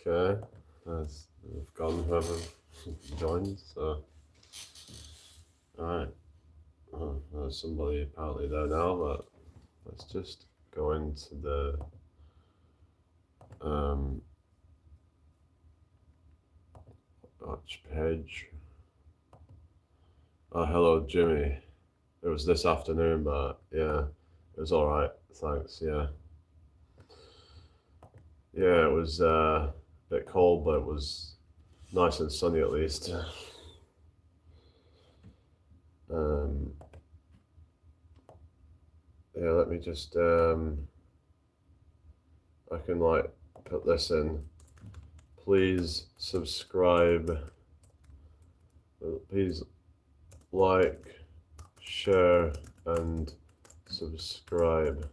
Okay, we've gone whoever joined, so alright. Oh, there's somebody apparently there now, but let's just go into the watch page. Oh, hello, Jimmy. It was this afternoon, but yeah, it was alright, thanks, yeah. Yeah, it was a bit cold, but it was nice and sunny at least. Um, yeah, let me just, I can like put this in. Please subscribe. Please like, share, and subscribe.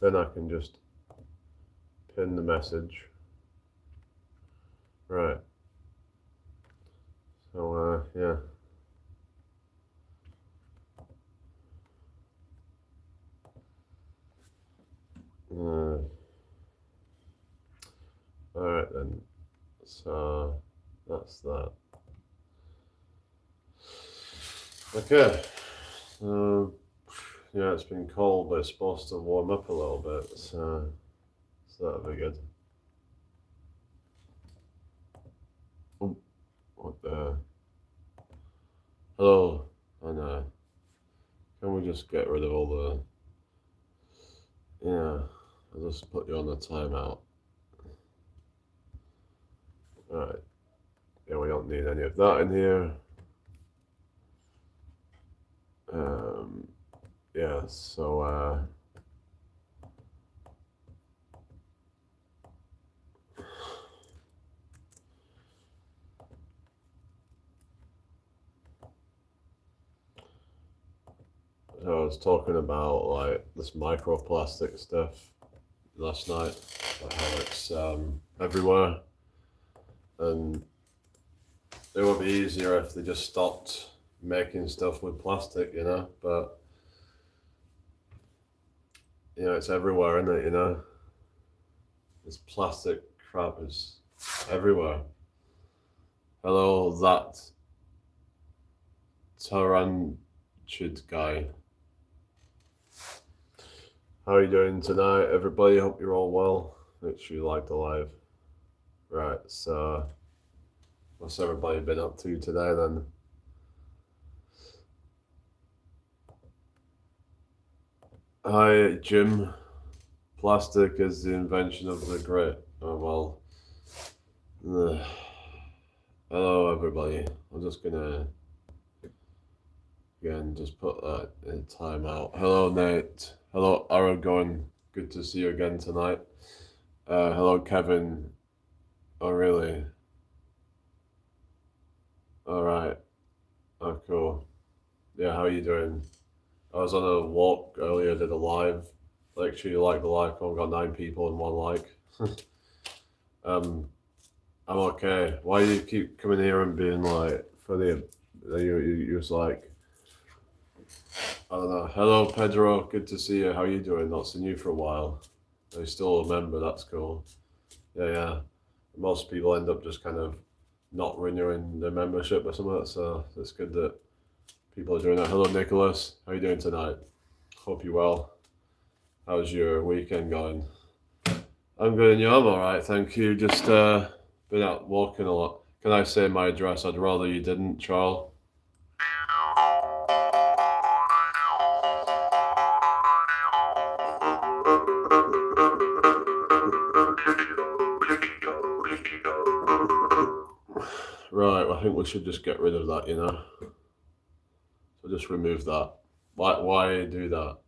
Then I can just pin the message. Right. So, yeah. Alright then. So, that's that. Okay. So, yeah, it's been cold, but it's supposed to warm up a little bit, so that'll be good. Oh, what the? Hello, and can we just get rid of all the? Yeah, I'll just put you on the timeout. Alright. Yeah, we don't need any of that in here. Yeah, so I was talking about like this microplastic stuff last night, like how it's everywhere, and it would be easier if they just stopped making stuff with plastic, but it's everywhere, isn't it? This plastic crap is everywhere. Hello, that Taranchid guy. How are you doing tonight, everybody? Hope you're all well. Make sure you like the live. Right, so what's everybody been up to today then? Hi, Jim. Plastic is the invention of the great. Oh, well. Hello, everybody. I'm just gonna, again, just put that in timeout. Hello, Nate. Hello, Aragon. Good to see you again tonight. Hello, Kevin. Oh, really? Alright. Oh, cool. Yeah, how are you doing? I was on a walk earlier, did a live. Like, sure you like the live. I've got 9 people and 1 like. I'm okay. Why do you keep coming here and being like funny? You're just like, I don't know. Hello, Pedro. Good to see you. How you doing? Not seen you for a while. I still remember. That's cool. Yeah. Most people end up just kind of not renewing their membership or something. So it's good that people are doing that. Hello, Nicholas. How you doing tonight? Hope you're well. How's your weekend going? I'm good, and you? I'm all right, thank you. Just been out walking a lot. Can I say my address? I'd rather you didn't, Charles. Right, I think we should just get rid of that, So just remove that. Why do that?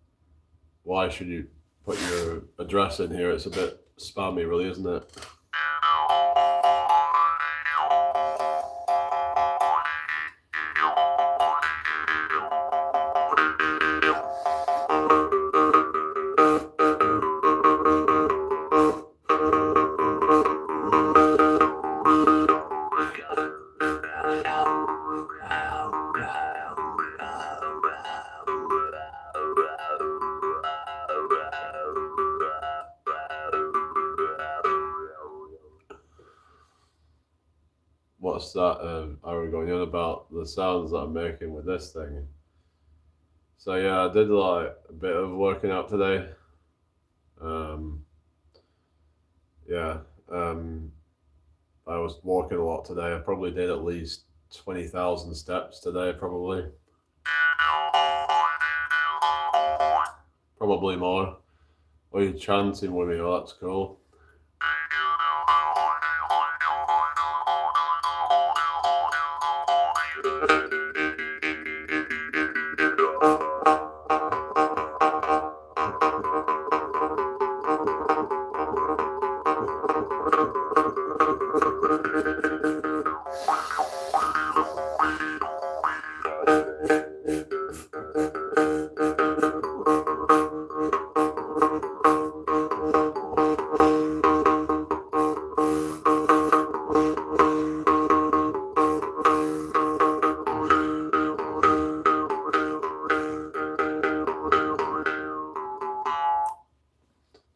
Why should you put your address in here? It's a bit spammy, really, isn't it? what's that? Are we going on about the sounds that I'm making with this thing? So yeah, I did like a bit of working out today. Um, yeah, um, I was walking a lot today. I probably did at least 20,000 steps today, probably more. Oh, you're chanting with me. Oh, that's cool.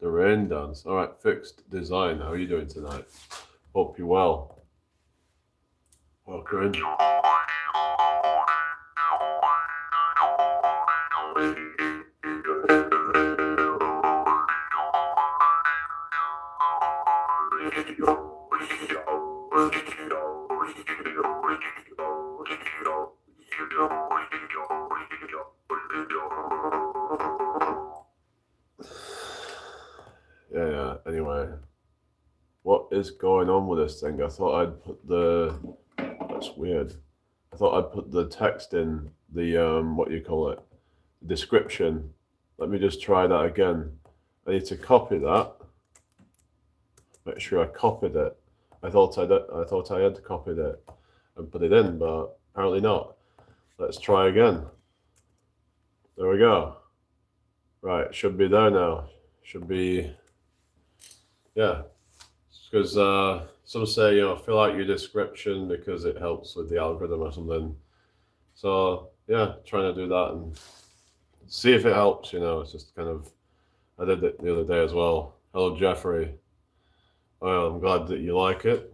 The rain dance. All right, fixed design. How are you doing tonight? Hope you're well. Welcome in. Yeah. Anyway, what is going on with this thing? I thought I'd put the. That's weird. I thought I'd put the text in the what do you call it? Description. Let me just try that again. I need to copy that. Make sure I copied it. I thought I had copied it and put it in, but apparently not. Let's try again. There we go. Right, should be there now. Should be, yeah. Because some say, fill out your description because it helps with the algorithm or something. So, yeah, trying to do that and see if it helps, It's just kind of, I did it the other day as well. Hello, Jeffrey. Well, I'm glad that you like it.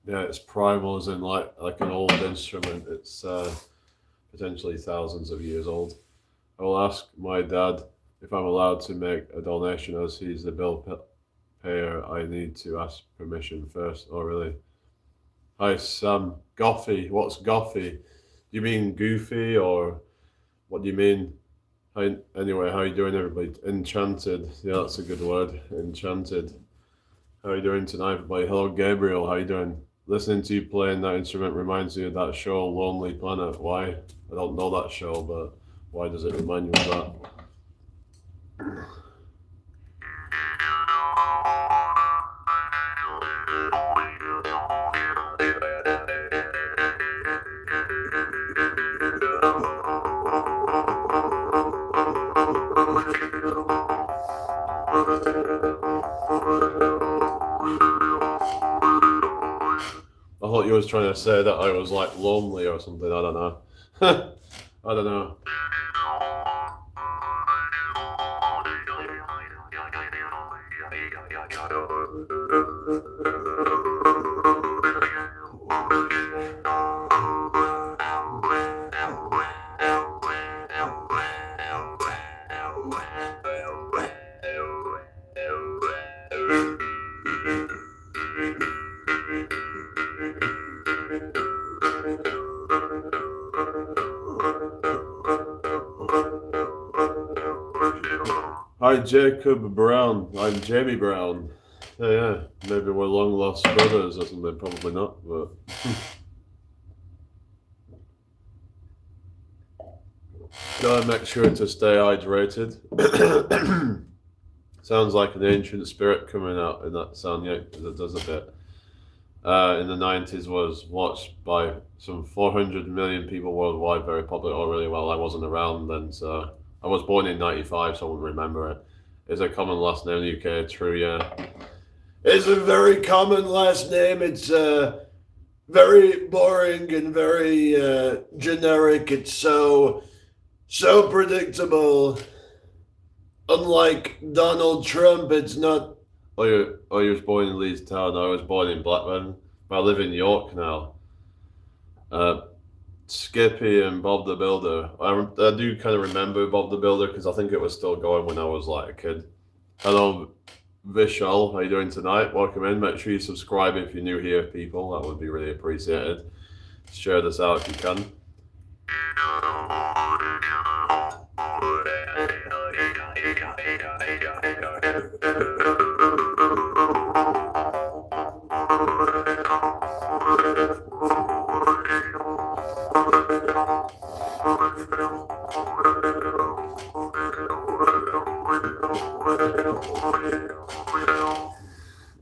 Yeah, it's primal as in like an old instrument. It's potentially thousands of years old. I will ask my dad if I'm allowed to make a donation as he's the payer. I need to ask permission first. Oh, really? Hi, Sam. Goffy. What's Goffy? Do you mean goofy or what do you mean? Anyway, how you doing, everybody? Enchanted. Yeah, that's a good word. Enchanted. How are you doing tonight, everybody? Hello, Gabriel. How you doing? Listening to you playing that instrument reminds me of that show, Lonely Planet. Why? I don't know that show, but why does it remind you of that? I thought you was trying to say that I was like lonely or something. I don't know. I don't know. Hi, Jacob Brown. I'm Jamie Brown. Yeah. Maybe we're long lost brothers or something. Probably not, but gotta make sure to stay hydrated. Sounds like an ancient spirit coming out in that sound, yeah, that does a bit. In the 90s was watched by some 400 million people worldwide, very popular. Oh, really well. I wasn't around then, so I was born in 95, so I wouldn't remember it. It's a common last name in the UK, true, yeah. It's a very common last name. It's very boring and very generic. It's so predictable. Unlike Donald Trump, it's not. You was born in Leeds Town. I was born in Blackburn. But I live in York now. Uh, Skippy and Bob the Builder. I do kind of remember Bob the Builder because I think it was still going when I was like a kid. Hello, Vishal. How you doing tonight? Welcome in. Make sure you subscribe if you're new here, people. That would be really appreciated. Share this out if you can.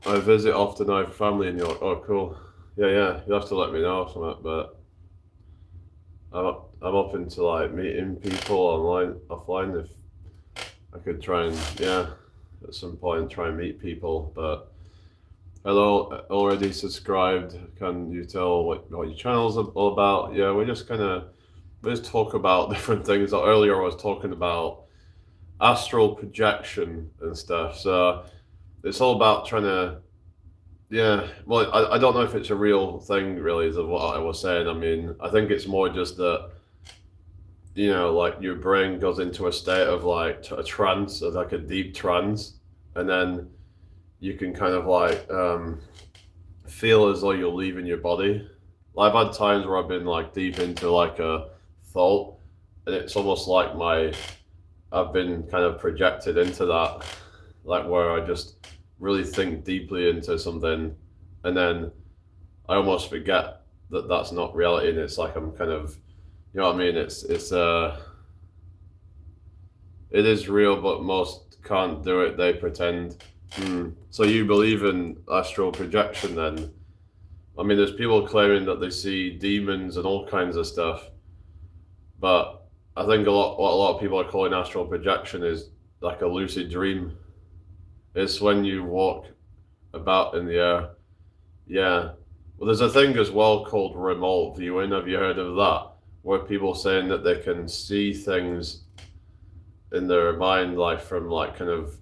I visit often. I have family in York. Oh, cool. Yeah. You have to let me know something. But I'm open to like meeting people online, offline. If I could try and at some point try and meet people. But hello, already subscribed. Can you tell what your channel's all about? Yeah, we just talk about different things. Earlier I was talking about astral projection and stuff. So it's all about trying to, well, I don't know if it's a real thing really, is what I was saying. I mean, I think it's more just that, like your brain goes into a state of like a trance, like a deep trance, and then you can kind of like feel as though you're leaving your body. I've had times where I've been like deep into like a thought, and it's almost like I've been kind of projected into that, like where I just really think deeply into something, and then I almost forget that that's not reality, and it's like I'm kind of, you know what I mean? It is real, but most can't do it. They pretend. So you believe in astral projection then? I mean, there's people claiming that they see demons and all kinds of stuff, but I think what a lot of people are calling astral projection is like a lucid dream. It's when you walk about in the air. Yeah. Well, there's a thing as well called remote viewing. Have you heard of that? Where people saying that they can see things in their mind, like from like kind of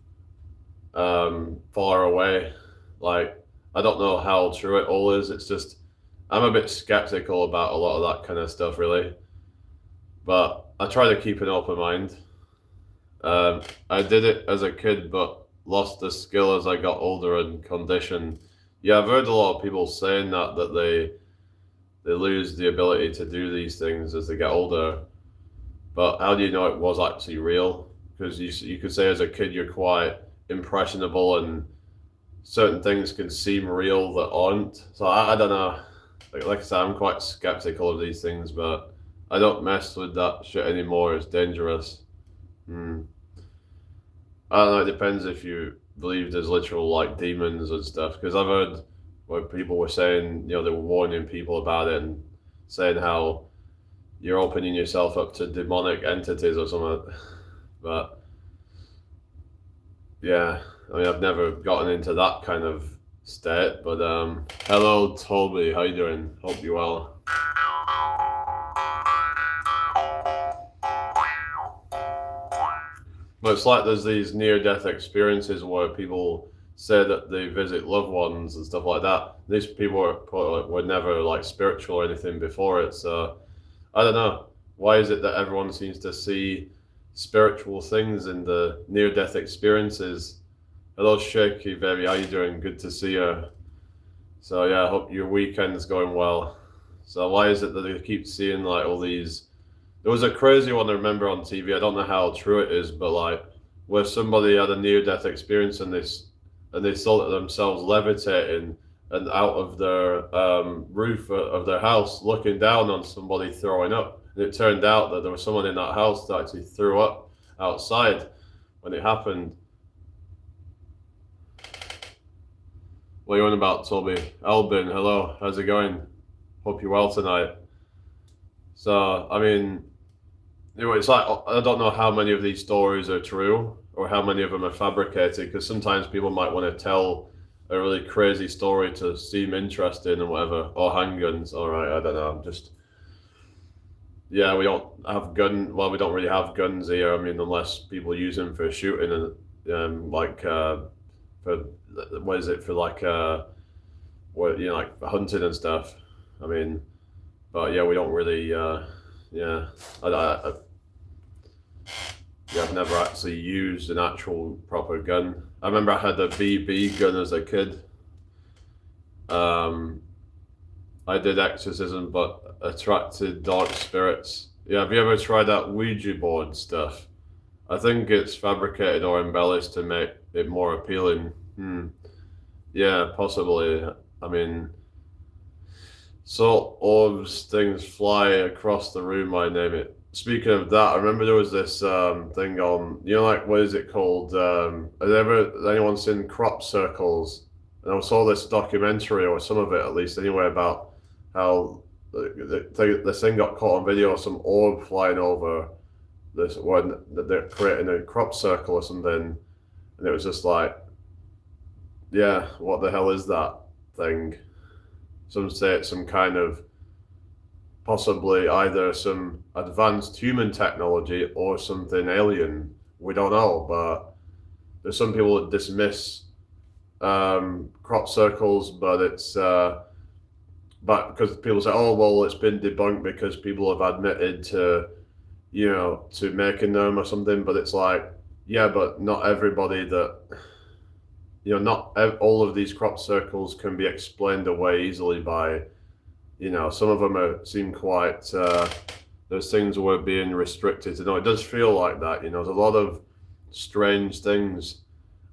far away. Like, I don't know how true it all is. It's just, I'm a bit skeptical about a lot of that kind of stuff, really. But I try to keep an open mind. I did it as a kid, but lost the skill as I got older and conditioned. Yeah, I've heard a lot of people saying that they lose the ability to do these things as they get older. But how do you know it was actually real? Because you could say as a kid you're quite impressionable and certain things can seem real that aren't. So I don't know. Like I said, I'm quite skeptical of these things, but I don't mess with that shit anymore. It's dangerous. I don't know. It depends if you believe there's literal like demons and stuff. Because I've heard where people were saying, they were warning people about it and saying how you're opening yourself up to demonic entities or something. But yeah, I mean, I've never gotten into that kind of state. But hello, Toby. How you doing? Hope you're well. But it's like there's these near-death experiences where people say that they visit loved ones and stuff like that. These people were never like spiritual or anything before it. So I don't know. Why is it that everyone seems to see spiritual things in the near-death experiences? Hello, Shaky baby. How you doing? Good to see you. So yeah, I hope your weekend's going well. So why is it that they keep seeing like all these? There was a crazy one I remember on TV. I don't know how true it is, but like where somebody had a near-death experience and they saw themselves levitating and out of their roof of their house, looking down on somebody throwing up. And it turned out that there was someone in that house that actually threw up outside when it happened. What are you on about, Toby? Albin, hello. How's it going? Hope you're well tonight. So, I mean, it's like I don't know how many of these stories are true or how many of them are fabricated, because sometimes people might want to tell a really crazy story to seem interesting and whatever, or handguns. All right, I don't know. Just yeah, we don't have gun. Well, we don't really have guns here. I mean, unless people use them for shooting and for what is it for what like hunting and stuff. I mean, but yeah, we don't really yeah. I Yeah, I've never actually used an actual proper gun. I remember I had a BB gun as a kid. Um, I did exorcism, but attracted dark spirits. Yeah, have you ever tried that Ouija board stuff? I think it's fabricated or embellished to make it more appealing. Yeah, possibly. I mean, so orbs, things fly across the room, I name it. Speaking of that, I remember there was this thing on, like, what is it called? Has anyone seen crop circles? And I saw this documentary, or some of it at least anyway, about how this thing got caught on video, some orb flying over this one, that they're creating a crop circle or something. And it was just like, yeah, what the hell is that thing? Some say it's some kind of possibly either some advanced human technology or something alien. We don't know, but there's some people that dismiss crop circles, but it's but because people say, oh well, it's been debunked because people have admitted to to making them or something. But it's like, yeah, but not everybody that not all of these crop circles can be explained away easily by some of them seem quite those things were being restricted. It does feel like that. There's a lot of strange things.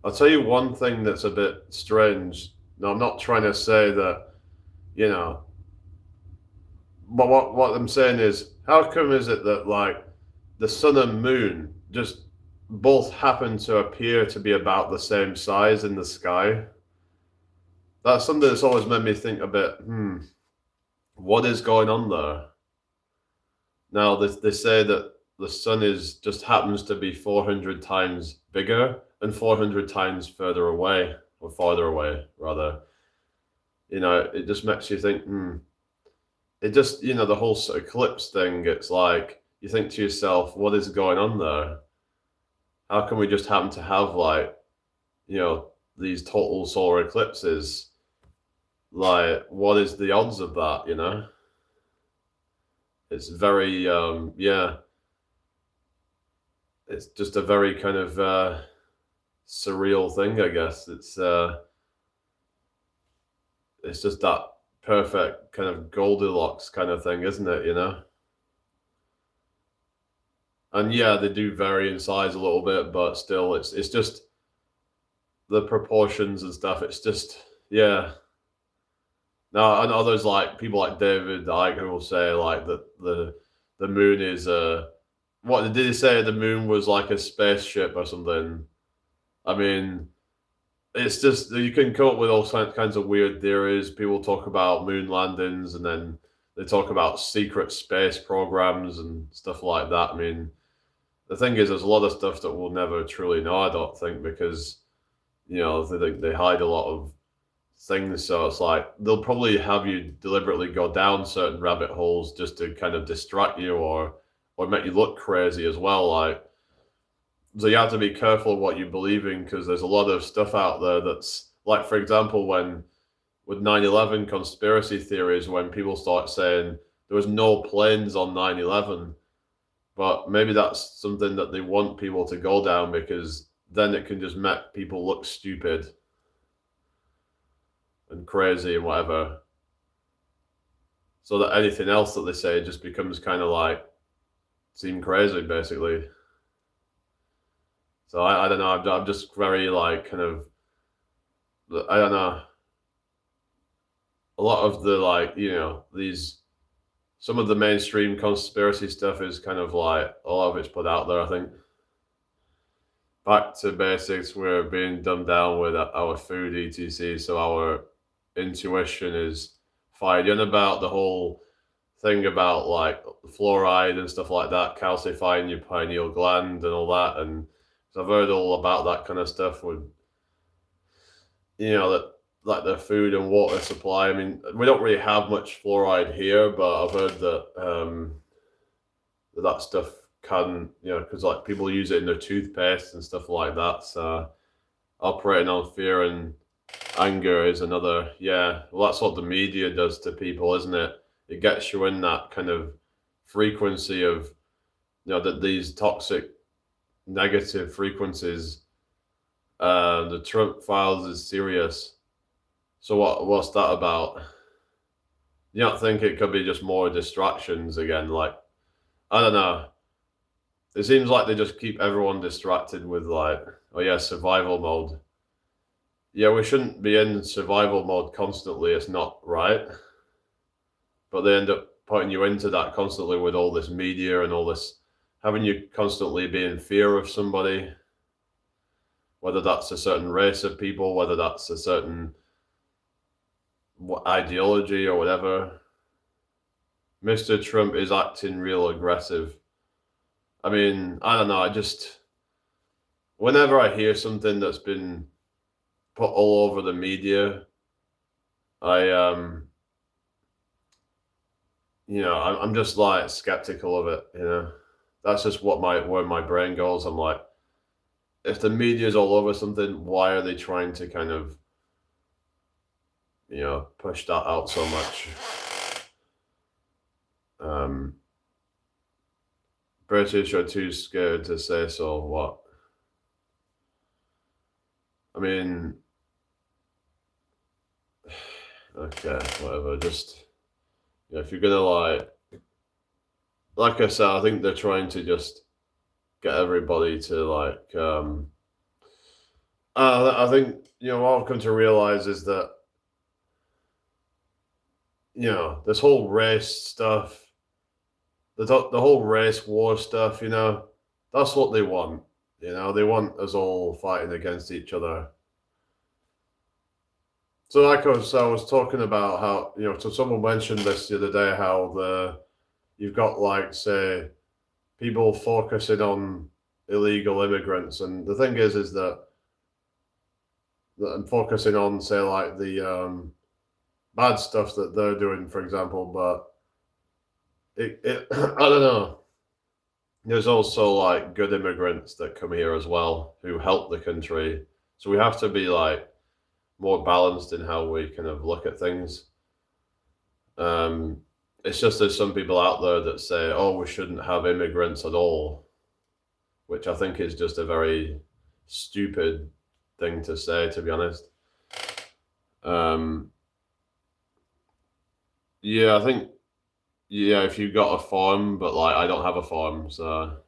I'll tell you one thing that's a bit strange. Now, I'm not trying to say that but what I'm saying is, how come is it that like the sun and moon just both happen to appear to be about the same size in the sky? That's something that's always made me think a bit, what is going on there? Now, they say that the sun just happens to be 400 times bigger and 400 times further away, or farther away, rather. It just makes you think, It just, the whole eclipse thing, it's like, you think to yourself, what is going on there? How can we just happen to have, like, these total solar eclipses? Like, what is the odds of that? It's very it's just a very kind of surreal thing, I guess. It's just that perfect kind of Goldilocks kind of thing, isn't it? And yeah, they do vary in size a little bit, but still it's just the proportions and stuff. It's just, yeah. Now, and others, like people like David Icke, who will say like that the moon is what did he say? The moon was like a spaceship or something. I mean, it's just you can come up with all kinds of weird theories. People talk about moon landings, and then they talk about secret space programs and stuff like that. I mean, the thing is, there's a lot of stuff that we'll never truly know. I don't think, because they hide a lot of things. So it's like they'll probably have you deliberately go down certain rabbit holes just to kind of distract you or make you look crazy as well. Like, so you have to be careful of what you believe in, because there's a lot of stuff out there that's like, for example, with 9/11 conspiracy theories, when people start saying there was no planes on 9/11, but maybe that's something that they want people to go down, because then it can just make people look stupid and crazy and whatever, so that anything else that they say just becomes kind of like seem crazy, basically. So I don't know. I'm just very like kind of, I don't know. A lot of the like, these, some of the mainstream conspiracy stuff is kind of like a lot of it's put out there. I think back to basics, we're being dumbed down with our food, etc. So our intuition is fired in about the whole thing about like fluoride and stuff like that, calcifying your pineal gland and all that. And so I've heard all about that kind of stuff with, that like the food and water supply. I mean, we don't really have much fluoride here, but I've heard that that stuff can, because like people use it in their toothpaste and stuff like that. So operating on fear and anger is another, yeah. Well, that's what the media does to people, isn't it? It gets you in that kind of frequency of, that these toxic, negative frequencies. The Trump files is serious. So what's that about? You don't think it could be just more distractions again? Like, I don't know. It seems like they just keep everyone distracted with like, oh yeah, survival mode. Yeah, we shouldn't be in survival mode constantly. It's not right. But they end up putting you into that constantly with all this media and all this, having you constantly be in fear of somebody, whether that's a certain race of people, whether that's a certain ideology or whatever. Mr. Trump is acting real aggressive. I mean, I don't know. Whenever I hear something that's been put all over the media, I'm just like skeptical of it. That's just where my brain goes. I'm like, if the media's all over something, why are they trying to kind of, push that out so much? British are too scared to say so. What? I mean, okay, whatever. Just, if you're gonna like I said, I think they're trying to just get everybody to like. I think what I've come to realize is that this whole race stuff, the whole race war stuff, that's what they want. They want us all fighting against each other. So like I was talking about how, so someone mentioned this the other day, how you've got like, say, people focusing on illegal immigrants. And the thing is that I'm focusing on, say, like the bad stuff that they're doing, for example, but I don't know. There's also like good immigrants that come here as well who help the country. So we have to be like more balanced in how we kind of look at things. It's just there's some people out there that say, oh, we shouldn't have immigrants at all, which I think is just a very stupid thing to say, to be honest. Yeah, I think, yeah, if you got a farm, but like I don't have a farm, so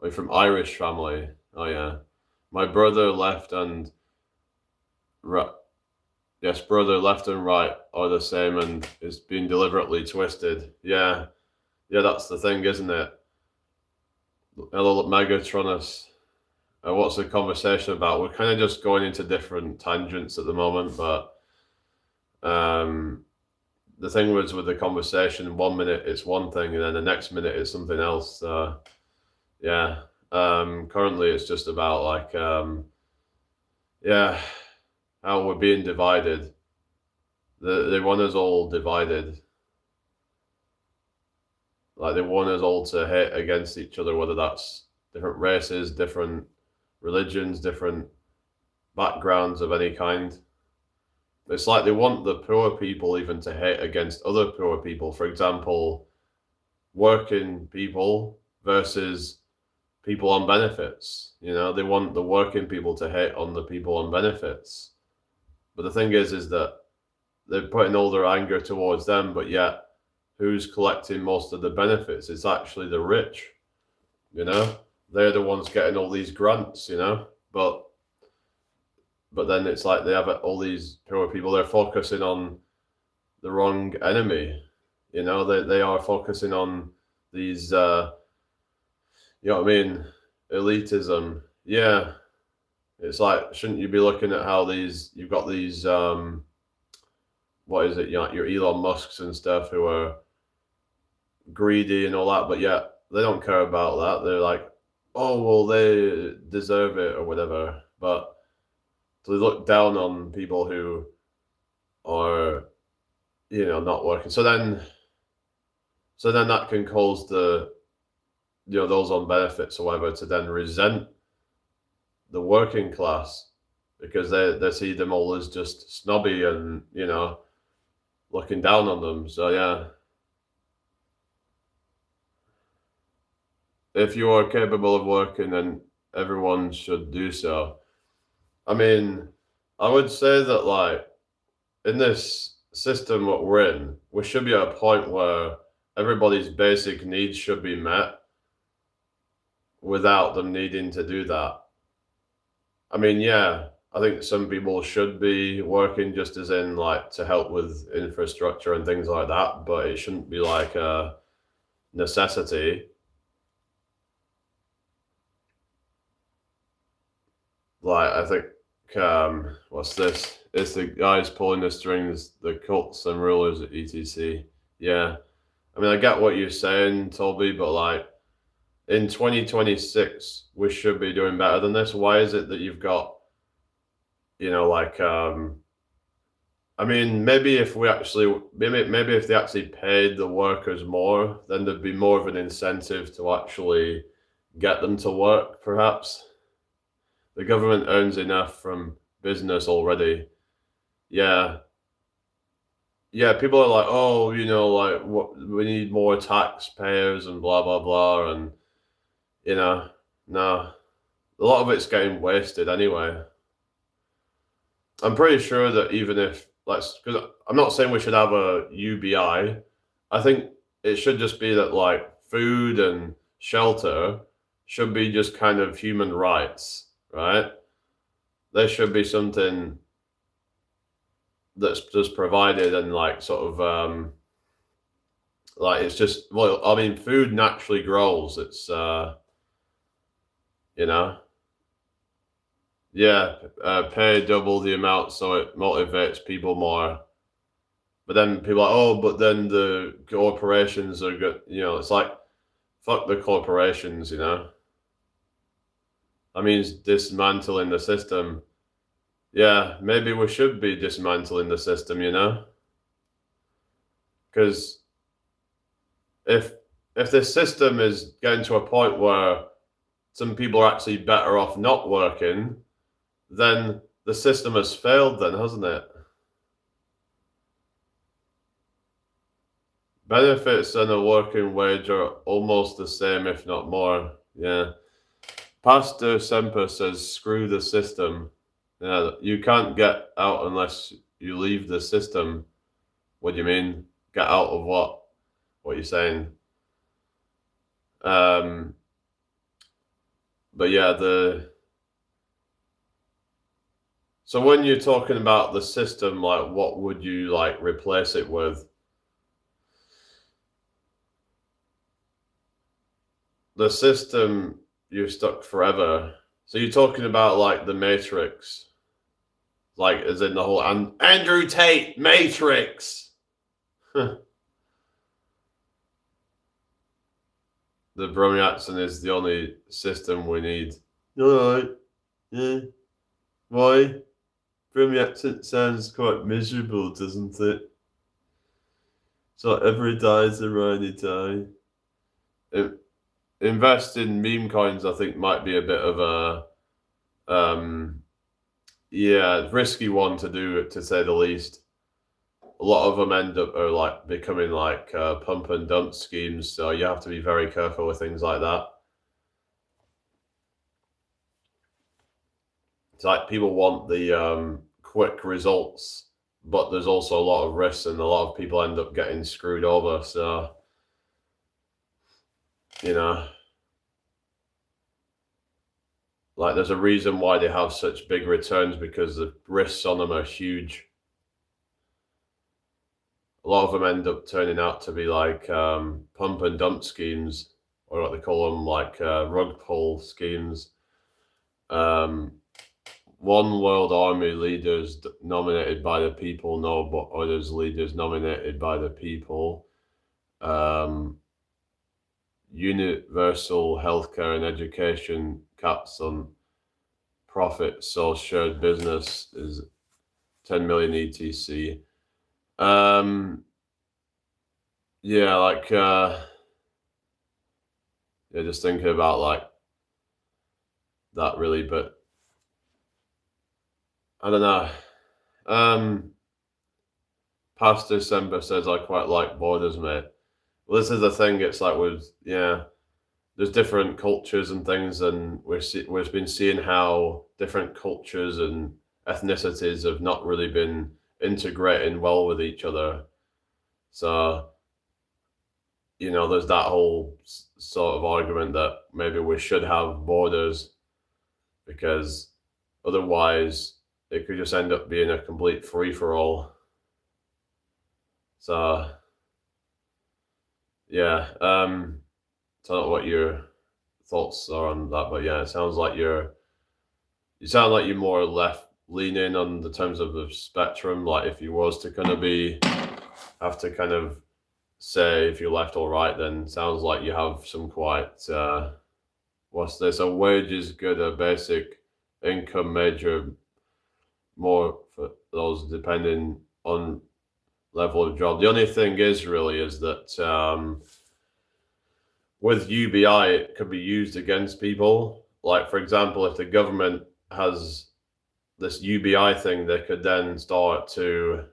I'm from Irish family. Oh yeah, my brother left and right. Yes, brother left and right are the same, and it's been deliberately twisted. Yeah, yeah, that's the thing, isn't it? Hello, Megatronus. What's the conversation about? We're kind of just going into different tangents at the moment, but the thing was with the conversation, 1 minute it's one thing, and then the next minute it's something else. Yeah. Currently it's just about like, yeah, how we're being divided. They want us all divided. Like they want us all to hate against each other, whether that's different races, different religions, different backgrounds of any kind. It's like they want the poor people even to hate against other poor people. For example, working people versus people on benefits. They want the working people to hate on the people on benefits. But the thing is that they're putting all their anger towards them, but yet who's collecting most of the benefits? It's actually the rich, they're the ones getting all these grants, but then it's like they have all these poor people. They're focusing on the wrong enemy. They are focusing on these. You know what I mean? Elitism. Yeah, it's like, shouldn't you be looking at how you've got these what is it? Your Elon Musks and stuff who are greedy and all that, but yeah, they don't care about that. They're like, oh well, they deserve it or whatever. But they look down on people who are, not working. So then that can cause those on benefits or whatever to then resent the working class because they see them all as just snobby and looking down on them. So yeah, if you are capable of working, then everyone should do so. I mean, I would say that like in this system what we're in, we should be at a point where everybody's basic needs should be met without them needing to do that. I mean, yeah, I think some people should be working just as in like to help with infrastructure and things like that, but it shouldn't be like a necessity. Like I think what's this? It's the guys pulling the strings, the cults and rulers at ETC. Yeah. I mean I get what you're saying, Toby, but like in 2026 we should be doing better than this. Why is it that you've got like I mean maybe if they actually paid the workers more, then there'd be more of an incentive to actually get them to work, perhaps. The government earns enough from business already. Yeah. Yeah, people are like, oh, like what we need more taxpayers and blah blah blah and no. A lot of it's getting wasted anyway. I'm pretty sure that even if because I'm not saying we should have a UBI, I think it should just be that like food and shelter should be just kind of human rights, right? There should be something that's just provided and like sort of like it's just, well, I mean food naturally grows. It's you know yeah, pay double the amount so it motivates people more. But then people are like, oh, but then the corporations are good. It's like, fuck the corporations. That means dismantling the system. Yeah, maybe we should be dismantling the system. Because if this system is getting to a point where some people are actually better off not working, then the system has failed then, hasn't it? Benefits and a working wage are almost the same, if not more. Yeah. Pastor Semper says, screw the system. Yeah, you can't get out unless you leave the system. What do you mean? Get out of what? What are you saying? But yeah, so when you're talking about the system, like what would you like replace it with? The system, you're stuck forever. So you're talking about like the Matrix, like as in the whole Andrew Tate Matrix. The Bromiaxon is the only system we need. All right. Yeah. Why? Bromiaxon sounds quite miserable, doesn't it? So every die is a rainy day. Invest in meme coins, I think, might be a bit of a risky one to do, to say the least. A lot of them end up are like becoming like pump and dump schemes, so you have to be very careful with things like that. It's like people want the quick results, but there's also a lot of risks, and a lot of people end up getting screwed over. So, you know, Like there's a reason why they have such big returns, because the risks on them are huge. A lot of them end up turning out to be like pump and dump schemes, or what they call them, like rug pull schemes. Um, One world army leaders nominated by the people, no, but others leaders nominated by the people. Um, Universal healthcare and education caps on profit, so shared business is 10 million etc. Um, yeah, like yeah, just thinking about like that really, but I don't know. Um, Past December says I quite like borders, mate. Well, this is the thing. It's like with there's different cultures and things, and we've been seeing how different cultures and ethnicities have not really been integrating well with each other. So there's that whole sort of argument that maybe we should have borders, because otherwise it could just end up being a complete free for all. So yeah, I don't know what your thoughts are on that, but yeah, it sounds like you sound like you're more left leaning on the terms of the spectrum. Like if you was to kind of have to kind of say if you're left or right, then sounds like you have some quite what's this? A wage is good, a basic income measure more for those depending on level of job. The only thing is that with UBI, it could be used against people. Like, for example, if the government has this UBI thing, they could then start to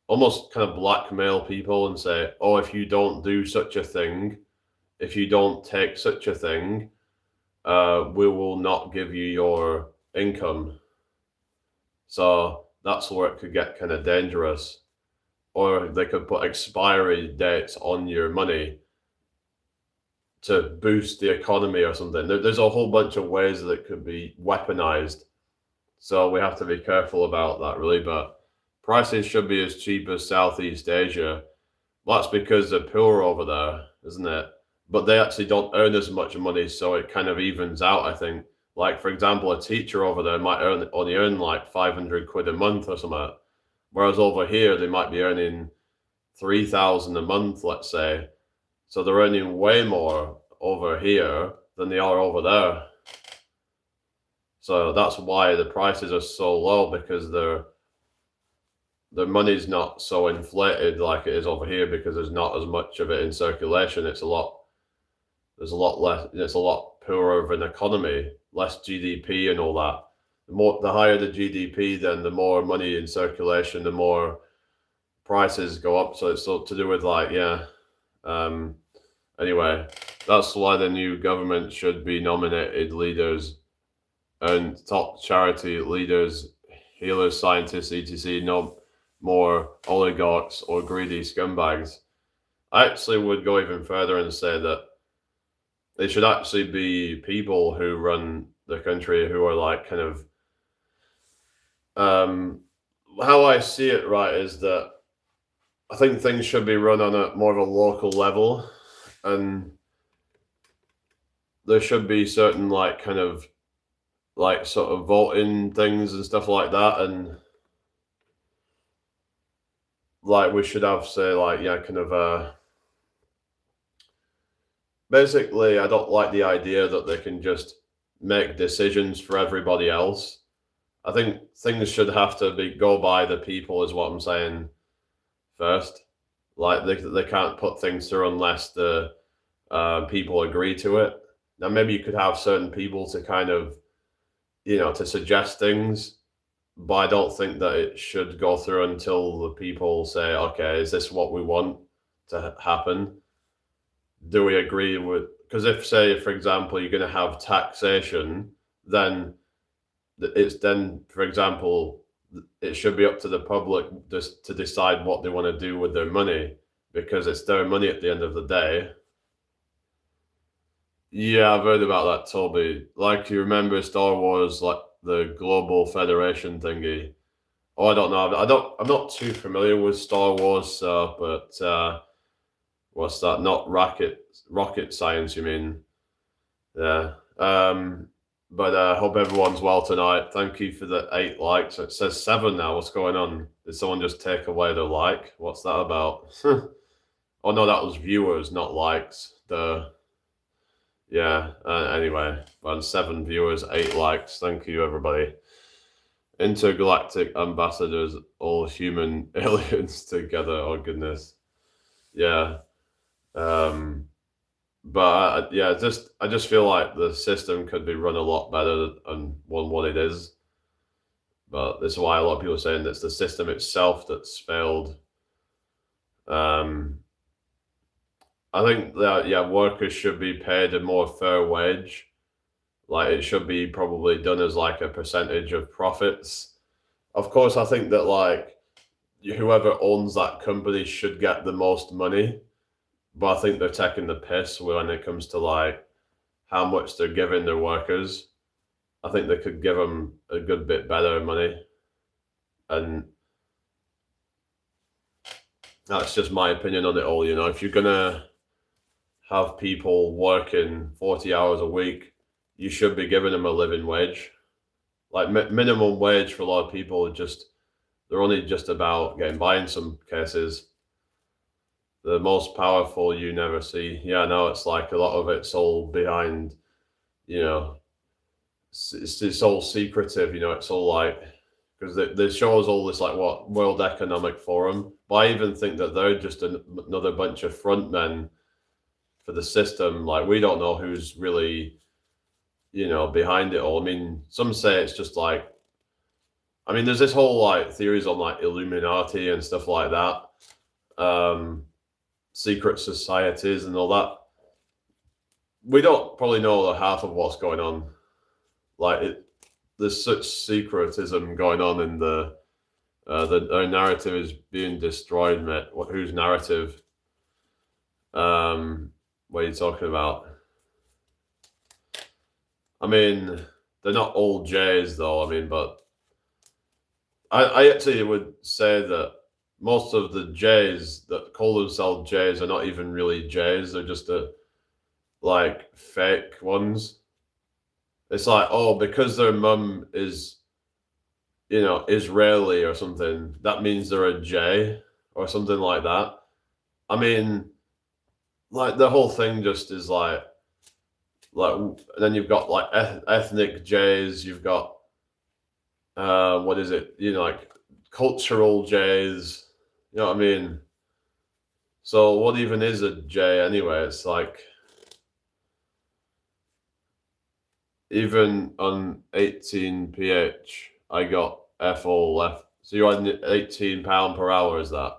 almost kind of blackmail people and say, oh, if you don't do such a thing, if you don't take such a thing, we will not give you your income. So that's where it could get kind of dangerous. Or they could put expiry dates on your money to boost the economy or something. There's a whole bunch of ways that it could be weaponized. So we have to be careful about that, really. But prices should be as cheap as Southeast Asia. That's because they're poor over there, isn't it? But they actually don't earn as much money, so it kind of evens out, I think. Like, for example, a teacher over there might only earn like 500 quid a month or something. Whereas over here, they might be earning 3,000 a month, let's say. So they're earning way more over here than they are over there. So that's why the prices are so low, because their money's not so inflated like it is over here, because there's not as much of it in circulation. There's a lot less. It's a lot poorer of an economy, less GDP and all that. The higher the GDP, then the more money in circulation, the more prices go up. So it's to do with like Anyway, that's why the new government should be nominated leaders and top charity leaders, healers, scientists, etc. No more oligarchs or greedy scumbags. I actually would go even further and say that they should actually be people who run the country who are like kind of how I see it, right, is that I think things should be run on a more of a local level, and there should be certain like kind of like sort of voting things and stuff like that, and like we should have say like kind of basically I don't like the idea that they can just make decisions for everybody else. I think things should have to go by the people, is what I'm saying first. Like they can't put things through unless the people agree to it. Now maybe you could have certain people to kind of to suggest things, but I don't think that it should go through until the people say, okay, is this what we want to happen? Do we agree with? Because if, say, for example, you're going to have taxation, then for example, it should be up to the public just to decide what they want to do with their money, because it's their money at the end of the day. Yeah, I've heard about that, Toby. Like, you remember Star Wars, like the Global Federation thingy? Oh, I don't know. I'm not too familiar with Star Wars, but what's that? Not rocket science, you mean? Yeah. But hope everyone's well tonight. Thank you for the 8 likes. It says 7 now. What's going on? Did someone just take away the like? What's that about? Oh no, that was viewers, not likes. Yeah. Anyway, well, 7 viewers, 8 likes. Thank you, everybody. Intergalactic ambassadors, all human aliens together. Oh goodness. Yeah. Um. But yeah, I just feel like the system could be run a lot better than what it is. But this is why a lot of people are saying it's the system itself that's failed. Um, I think that yeah, workers should be paid a more fair wage. Like it should be probably done as like a percentage of profits. Of course, I think that like whoever owns that company should get the most money. But I think they're taking the piss when it comes to like how much they're giving their workers. I think they could give them a good bit better money, and that's just my opinion on it all. You know, if you're gonna have people working 40 hours a week, you should be giving them a living wage. Like minimum wage for a lot of people, just they're only just about getting by in some cases. The most powerful you never see. Yeah, no, it's like a lot of it's all behind. You know, it's all secretive. You know, it's all like because they show us all this like what World Economic Forum, but I even think that they're just another bunch of front men for the system. Like we don't know who's really behind it all. I mean, some say it's just like I mean, there's this whole like theories on like Illuminati and stuff like that, secret societies and all that. We don't probably know the half of what's going on. Like there's such secretism going on in our narrative is being destroyed, mate. Whose narrative? What are you talking about? I mean, they're not all Jays though. I mean, but I actually would say that most of the Jays that call themselves Jays are not even really Jays. They're just like fake ones. It's like, oh, because their mum is, Israeli or something, that means they're a J or something like that. I mean, like the whole thing just is like and then you've got like ethnic Jays, you've got what is it? Like cultural Jays. You know what I mean? So what even is a J anyway? It's like even on 18ph, I got FO left. So you're on £18 per hour, is that?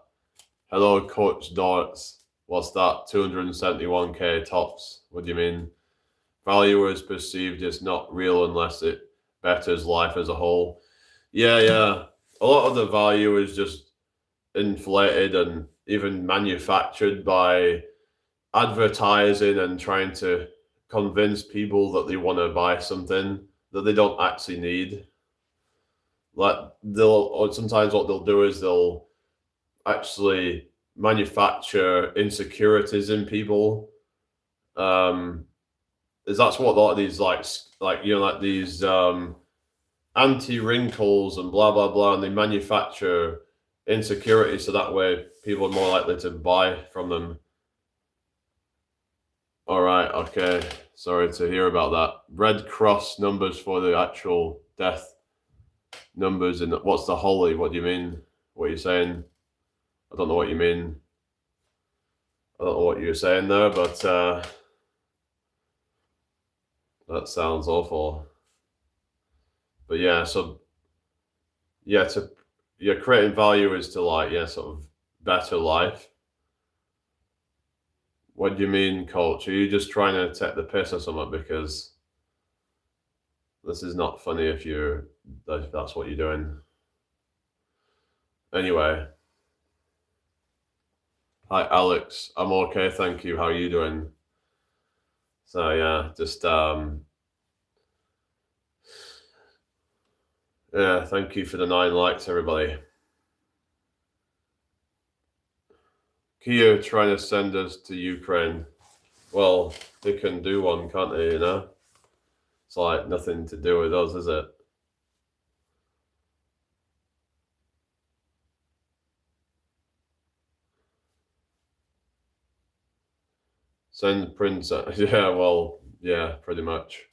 Hello, Coach Darts. What's that? 271k tops. What do you mean? Value is perceived as not real unless it betters life as a whole. Yeah. A lot of the value is just inflated and even manufactured by advertising and trying to convince people that they want to buy something that they don't actually need. Like or sometimes what they'll do is they'll actually manufacture insecurities in people. Is that's what a lot of these like like these anti wrinkles and blah blah blah, and they manufacture insecurity so that way people are more likely to buy from them. All right, okay. Sorry to hear about that. Red Cross numbers for the actual death numbers, and what's the holy? What do you mean? What are you saying? I don't know what you mean. I don't know what you're saying there, but that sounds awful. But yeah, so yeah, creating value is to like sort of better life. What do you mean, coach? Are you just trying to take the piss or something? Because this is not funny if that's what you're doing. Anyway, hi Alex. I'm okay, thank you. How are you doing? So yeah, just yeah, thank you for the 9 likes, everybody. Kia trying to send us to Ukraine. Well, they can do one, can't they, you know? It's like nothing to do with us, is it? Send Prince. Yeah, well, yeah, pretty much.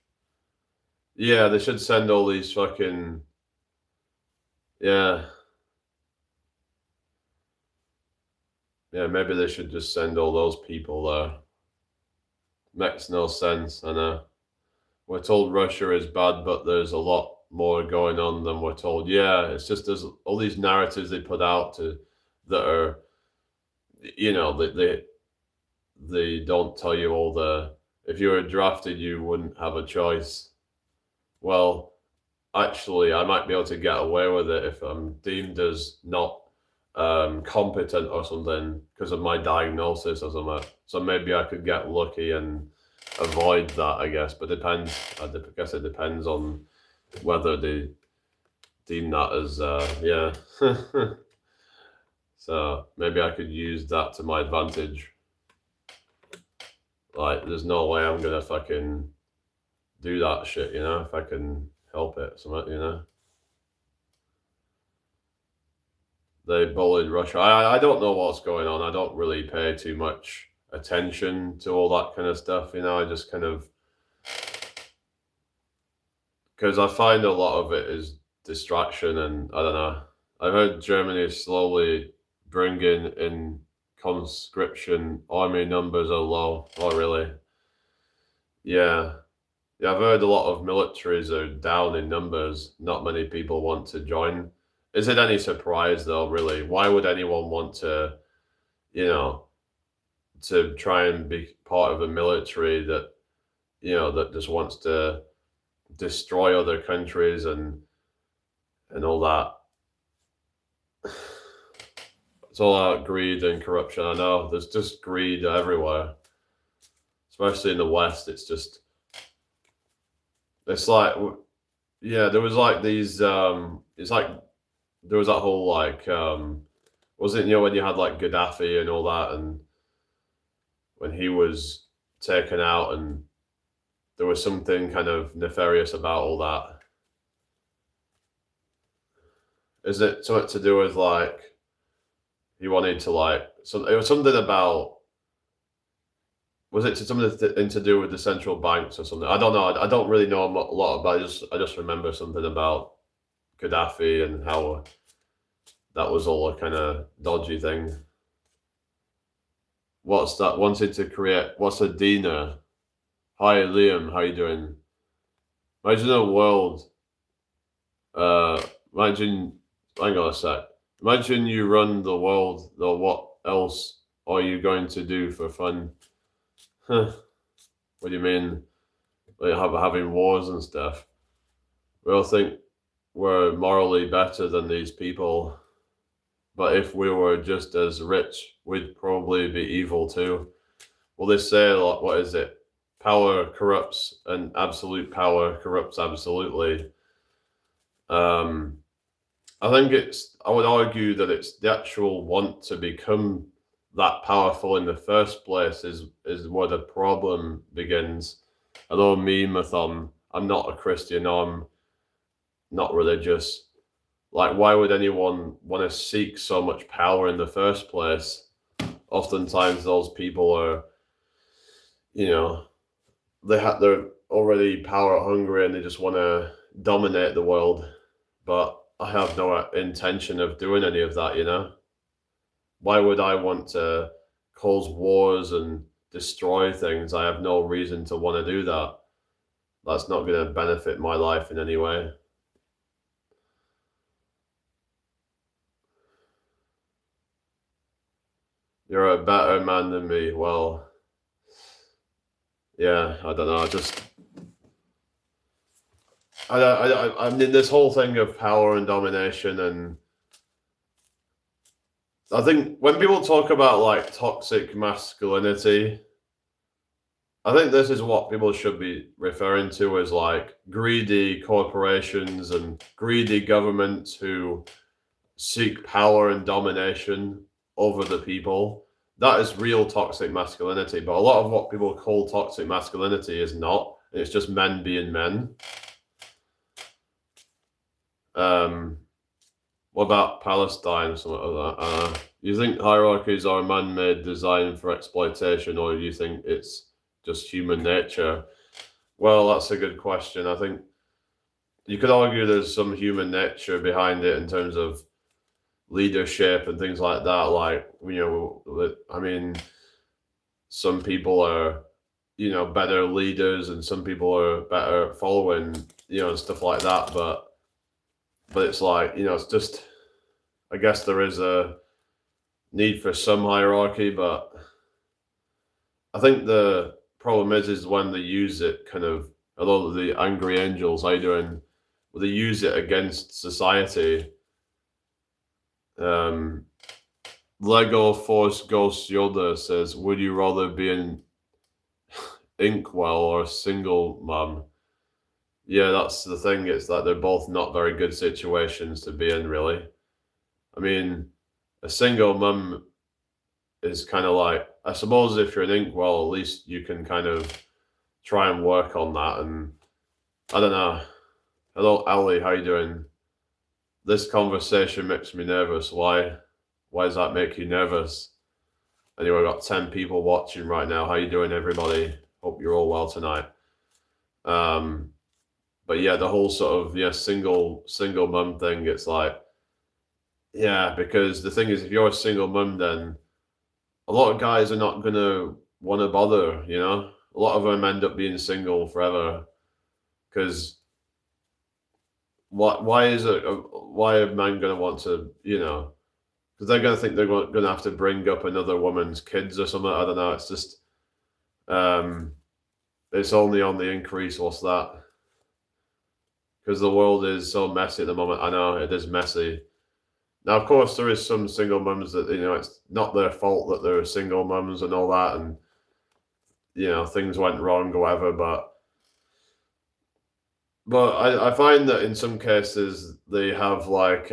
Yeah, they should send all these fucking. Yeah. Yeah, maybe they should just send all those people there. Makes no sense, I know. We're told Russia is bad, but there's a lot more going on than we're told. Yeah, it's just there's all these narratives they put out to that are, you know, they don't tell you all the. If you were drafted, you wouldn't have a choice. Well, actually, I might be able to get away with it if I'm deemed as not competent or something because of my diagnosis or something. So maybe I could get lucky and avoid that, I guess. But depends. I guess it depends on whether they deem that as yeah. So maybe I could use that to my advantage. Like, there's no way I'm gonna fucking do that shit, you know, if I can help it, something, you know. They bullied Russia. I don't know what's going on. I don't really pay too much attention to all that kind of stuff, you know. I just kind of because I find a lot of it is distraction, and I don't know. I've heard Germany is slowly bringing in conscription army numbers are low. Oh, really? Yeah. Yeah, I've heard a lot of militaries are down in numbers. Not many people want to join. Is it any surprise, though, really? Why would anyone want to, you know, to try and be part of a military that, you know, that just wants to destroy other countries and all that? It's all out greed and corruption. I know there's just greed everywhere, especially in the West. It's like, yeah, there was like these, it's like, there was that whole like, was it, you know, when you had like Gaddafi and all that, and when he was taken out, and there was something kind of nefarious about all that. Is it something to do with like, he wanted to like, so it was something about, was it something to do with the central banks or something? I don't know. I don't really know a lot about it. I just remember something about Gaddafi and how that was all a kind of dodgy thing. What's that? Wanted to create. What's a Dina? Hi Liam, how you doing? Imagine a world. Uh, imagine. Hang on a sec. Imagine you run the world. Though, what else are you going to do for fun? Huh. What do you mean? Like having wars and stuff? We all think we're morally better than these people, but if we were just as rich, we'd probably be evil too. Well, they say, like, what is it? Power corrupts, and absolute power corrupts absolutely. Um, I think I would argue that it's the actual want to become that powerful in the first place is where the problem begins. Although me, Mathon, I'm not a Christian, I'm not religious. Like, why would anyone want to seek so much power in the first place? Oftentimes, those people are, you know, they're already power hungry and they just want to dominate the world. But I have no intention of doing any of that, you know? Why would I want to cause wars and destroy things? I have no reason to want to do that. That's not going to benefit my life in any way. You're a better man than me. Well, yeah, I don't know. I mean, this whole thing of power and domination, and I think when people talk about like toxic masculinity, I think this is what people should be referring to as like greedy corporations and greedy governments who seek power and domination over the people. That is real toxic masculinity. But a lot of what people call toxic masculinity is not. It's just men being men. What about Palestine or something like that? You think hierarchies are man-made design for exploitation, or do you think it's just human nature? Well, that's a good question. I think you could argue there's some human nature behind it in terms of leadership and things like that. Like, I mean, some people are, better leaders and some people are better following, and stuff like that. But it's like, it's just, I guess there is a need for some hierarchy, but I think the problem is when they use it kind of, a lot of the angry angels, how you doing? Well, they use it against society. Lego Force Ghost Yoda says, "Would you rather be an inkwell or a single mum?" Yeah, that's the thing. It's that they're both not very good situations to be in, really. I mean, a single mum is kind of like, I suppose if you're an inkwell, at least you can kind of try and work on that. And I don't know. Hello, Ali. How you doing? This conversation makes me nervous. Why? Why does that make you nervous? Anyway, I've got 10 people watching right now. How you doing, everybody? Hope you're all well tonight. But yeah, the whole sort of single mum thing, it's like, yeah, because the thing is, if you're a single mum, then a lot of guys are not gonna want to bother. A lot of them end up being single forever because why is it? Why are men gonna want to? Because they're gonna think they're gonna have to bring up another woman's kids or something. I don't know. It's just, it's only on the increase. What's that? Because the world is so messy at the moment. I know it is messy. Now, of course, there is some single mums that it's not their fault that they're single mums and all that, and things went wrong or whatever. But I find that in some cases they have like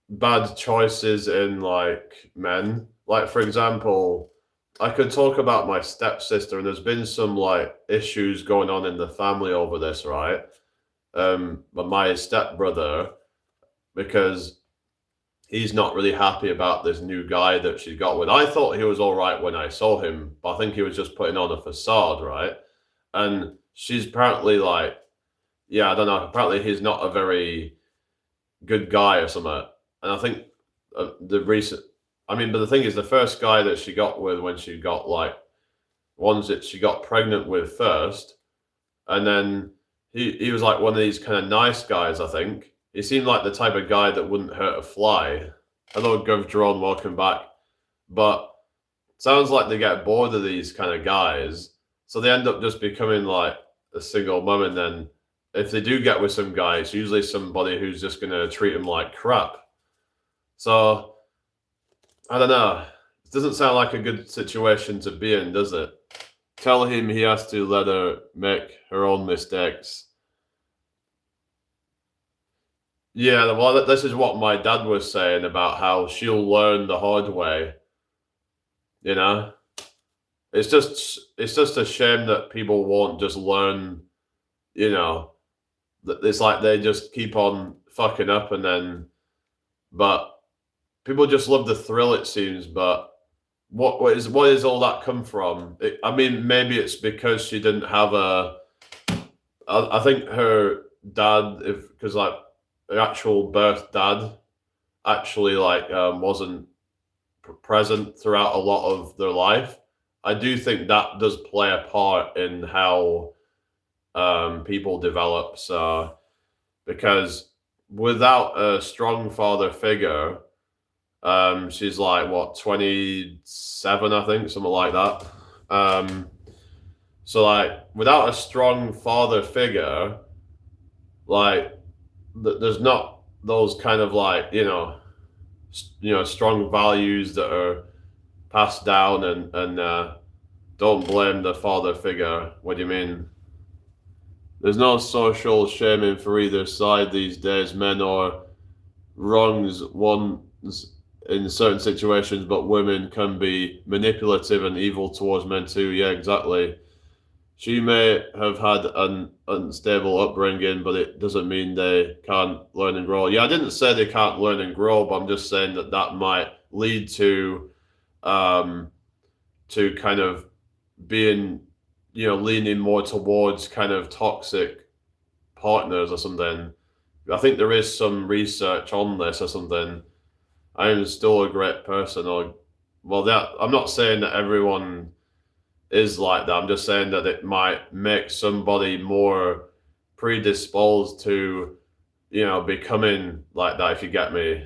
bad choices in like men. Like, for example, I could talk about my stepsister, and there's been some like issues going on in the family over this, right? But my stepbrother, because he's not really happy about this new guy that she got with. I thought he was all right when I saw him, but I think he was just putting on a facade, right? And she's apparently like, yeah, I don't know. Apparently, he's not a very good guy or something. And I think but the thing is, the first guy that she got with when she got like ones that she got pregnant with first, and then he was like one of these kind of nice guys, I think. He seemed like the type of guy that wouldn't hurt a fly. Hello, Gov Drone, welcome back. But sounds like they get bored of these kind of guys, so they end up just becoming like a single mum. And then if they do get with some guy, it's usually somebody who's just going to treat them like crap. So I don't know. It doesn't sound like a good situation to be in, does it? Tell him he has to let her make her own mistakes. Yeah, well, this is what my dad was saying about how she'll learn the hard way. It's just a shame that people won't just learn. It's like they just keep on fucking up, but people just love the thrill. It seems, but what is all that come from? I mean, maybe it's because she didn't have I think her dad, because like her actual birth dad actually like wasn't present throughout a lot of their life. I do think that does play a part in how people develop. So, because without a strong father figure, she's like what 27, I think, something like that. So like without a strong father figure, like there's not those kind of like strong values that are passed down and don't blame the father figure. What do you mean? There's no social shaming for either side these days. Men or wrongs ones in certain situations, but women can be manipulative and evil towards men too. Yeah, exactly. She may have had an unstable upbringing, but it doesn't mean they can't learn and grow. Yeah, I didn't say they can't learn and grow, but I'm just saying that that might lead um, to kind of being, leaning more towards kind of toxic partners or something. I think there is some research on this or something. I am still a great person, or well, that I'm not saying that everyone is like that. I'm just saying that it might make somebody more predisposed to, becoming like that. If you get me,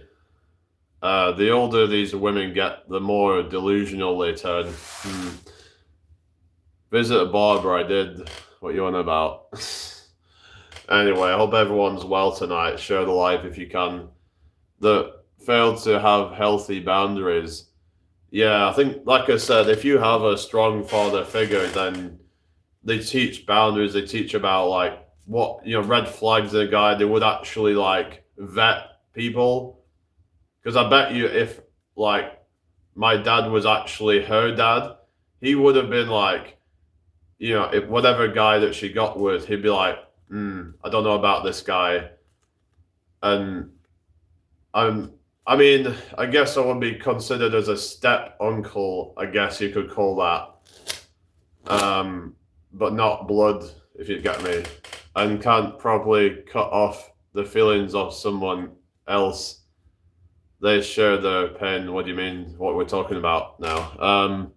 the older these women get, the more delusional they turn. Visit a barber. I did. What you on about? Anyway, I hope everyone's well tonight. Share the life if you can. That failed to have healthy boundaries. Yeah, I think, like I said, if you have a strong father figure, then they teach boundaries. They teach about like what red flags in a guy. They would actually like vet people, because I bet you if like my dad was actually her dad, he would have been like, if whatever guy that she got with, he'd be like, I don't know about this guy, and I mean, I guess I would be considered as a step uncle. I guess you could call that, but not blood, if you get me, and can't probably cut off the feelings of someone else. They share their pain. What do you mean? What we're talking about now?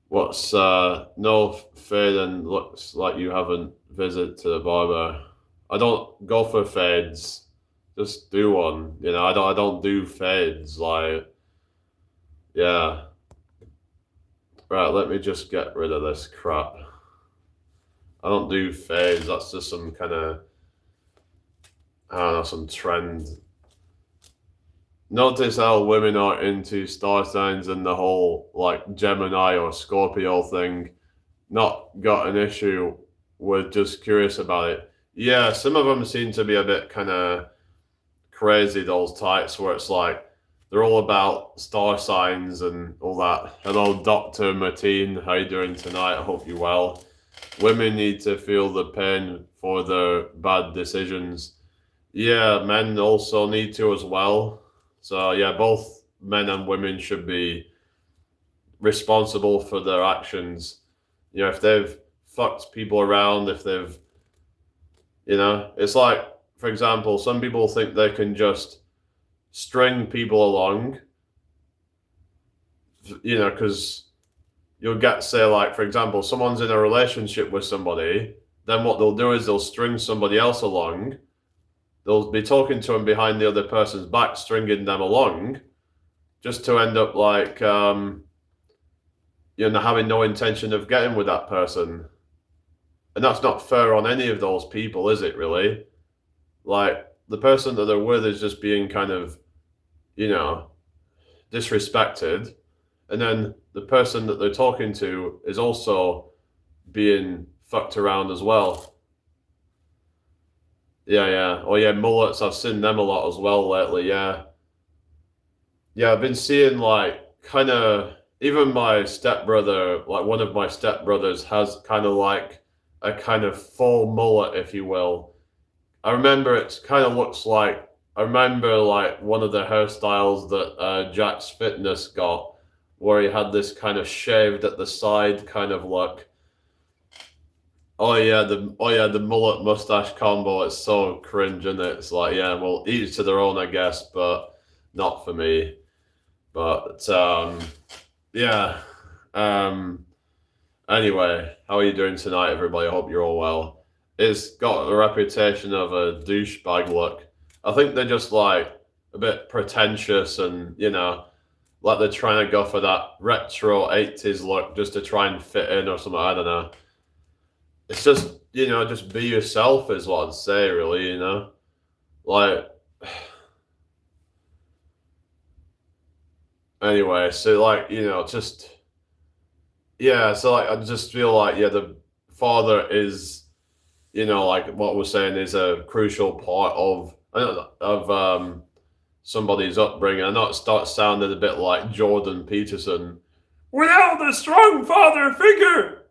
What's no fade and looks like you haven't visited to the barber. I don't go for fades. Just do one. I don't do fades. Like, yeah. Right, let me just get rid of this crap. I don't do fades. That's just some kind of, I don't know, some trend. Notice how women are into star signs and the whole like Gemini or Scorpio thing. Not got an issue with, just curious about it. Yeah, some of them seem to be a bit kind of crazy, those types where it's like they're all about star signs and all that. Hello, Dr. Martine. How you doing tonight? I hope you're well. Women need to feel the pain for their bad decisions. Yeah, men also need to as well. So yeah, both men and women should be responsible for their actions. If they've fucked people around, if they've, it's like, for example, some people think they can just string people along, because you'll get, say, like, for example, someone's in a relationship with somebody, then what they'll do is they'll string somebody else along. They'll be talking to them behind the other person's back, stringing them along, just to end up like, having no intention of getting with that person. And that's not fair on any of those people, is it really? Like, the person that they're with is just being kind of, disrespected. And then the person that they're talking to is also being fucked around as well. Yeah. Oh, yeah, mullets. I've seen them a lot as well lately, yeah. Yeah, I've been seeing, like, kind of, even my stepbrother, like, one of my stepbrothers has kind of, like, a kind of full mullet, if you will. I remember it kind of looks like, I remember, like, one of the hairstyles that Jack's Fitness got, where he had this kind of shaved at the side kind of look. The mullet mustache combo. It's so cringe, isn't it? It's like, yeah, well, each to their own, I guess, but not for me. But yeah. Anyway, how are you doing tonight, everybody? I hope you're all well. It's got a reputation of a douchebag look. I think they're just like a bit pretentious and, like they're trying to go for that retro 80s look just to try and fit in or something. I don't know. It's just, just be yourself is what I'd say, really, Like, anyway, so, like, just yeah. So like, I just feel like yeah, the father is, like what we're saying is a crucial part of somebody's upbringing. I know it starts sounding a bit like Jordan Peterson. Without a strong father figure,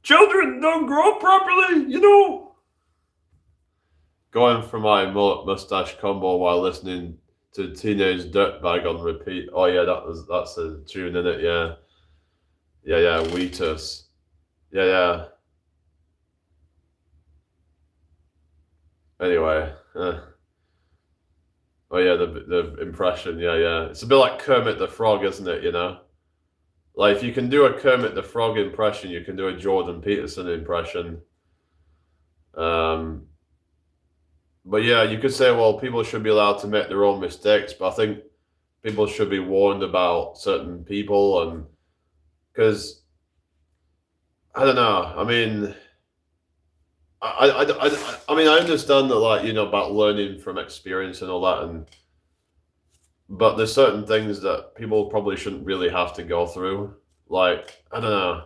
children don't grow up properly. Going for my mullet mustache combo while listening to Teenage Dirtbag on repeat. Oh yeah, that's a tune in it. Yeah, yeah, yeah. Wheatus. Yeah, yeah. Anyway, oh yeah, the impression. Yeah, yeah. It's a bit like Kermit the Frog, isn't it? Like if you can do a Kermit the Frog impression, you can do a Jordan Peterson impression. Um, but yeah, you could say, well, people should be allowed to make their own mistakes, but I think people should be warned about certain people, and because I don't know. I mean, I mean, I understand that, like, about learning from experience and all that, but there's certain things that people probably shouldn't really have to go through. Like, I don't know.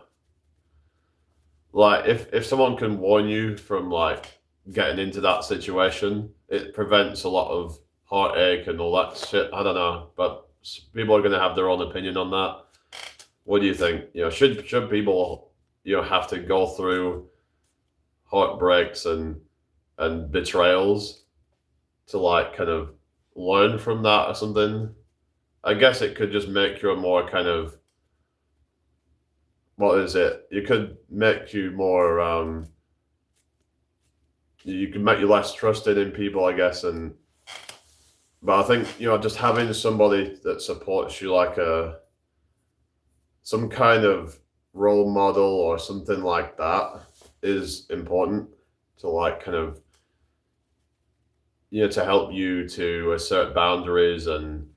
Like, if someone can warn you from like getting into that situation, it prevents a lot of heartache and all that shit. I don't know, but people are going to have their own opinion on that. What do you think? Should people have to go through heartbreaks and betrayals to like kind of learn from that or something? I guess it could just make you a more kind of, what is it? You could make you more you can make you less trusted in people, I guess, and but I think just having somebody that supports you, like some kind of role model or something like that, is important to like kind of to help you to assert boundaries and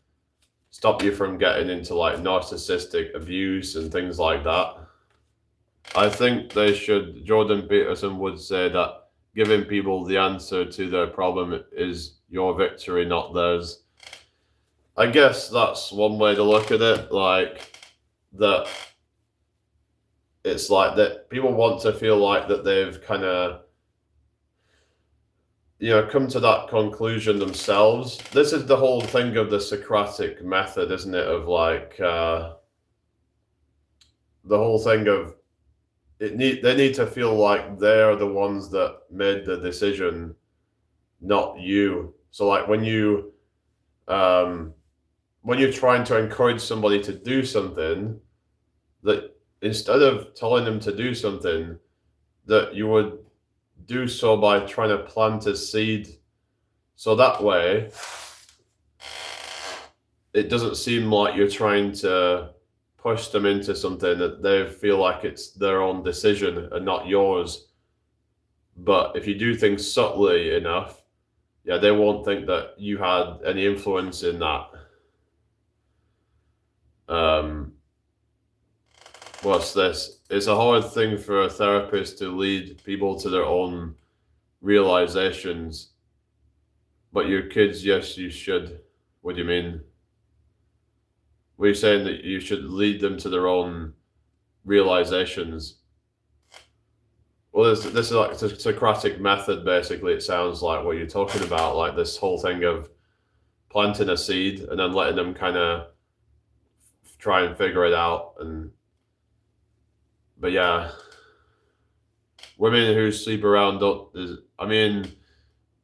stop you from getting into like narcissistic abuse and things like that. I think they should. Jordan Peterson would say that giving people the answer to their problem is your victory, not theirs. I guess that's one way to look at it. Like that, it's like that people want to feel like that they've kind of come to that conclusion themselves. This is the whole thing of the Socratic method, isn't it? Of like the whole thing of they need to feel like they're the ones that made the decision, not you. So like um when you're trying to encourage somebody to do something, that instead of telling them to do something, that you would do so by trying to plant a seed, so that way it doesn't seem like you're trying to push them into something, that they feel like it's their own decision and not yours. But if you do things subtly enough, yeah, they won't think that you had any influence in that. Um, what's this? It's a hard thing for a therapist to lead people to their own realizations. But your kids, yes, you should. What do you mean? Were you saying that you should lead them to their own realizations? Well, this is like the Socratic method, basically. It sounds like what you're talking about, like this whole thing of planting a seed and then letting them kind of try and figure it out. But yeah, women who sleep around don't. I mean,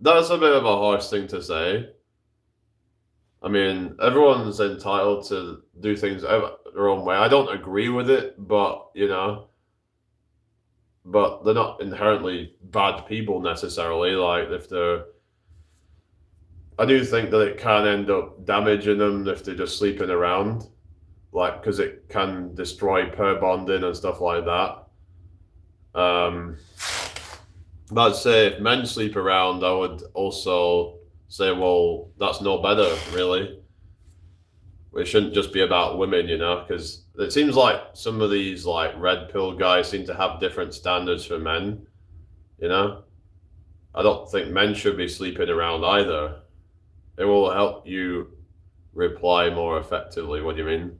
that's a bit of a harsh thing to say. I mean, everyone's entitled to do things their own way. I don't agree with it, but but they're not inherently bad people necessarily. Like if they're, I do think that it can end up damaging them if they're just sleeping around, like because it can destroy pair bonding and stuff like that. Um, but I'd say if men sleep around, I would also say, well, that's no better, really. It shouldn't just be about women, because it seems like some of these like red pill guys seem to have different standards for men. You know, I don't think men should be sleeping around either. It will help you reply more effectively. What do you mean?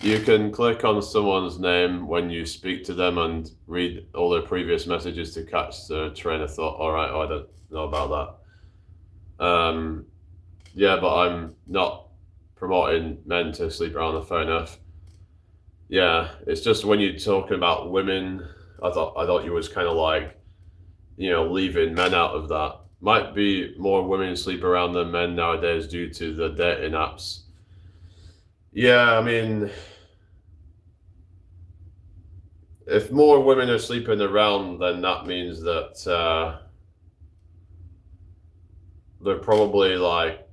You can click on someone's name when you speak to them and read all their previous messages to catch the train of thought. All right, I don't know about that. Yeah, but I'm not promoting men to sleep around. Fair enough. Yeah, it's just when you're talking about women, I thought you was kind of like, leaving men out of that. Might be more women sleep around than men nowadays due to the dating apps. Yeah, I mean, if more women are sleeping around, then that means that they're probably like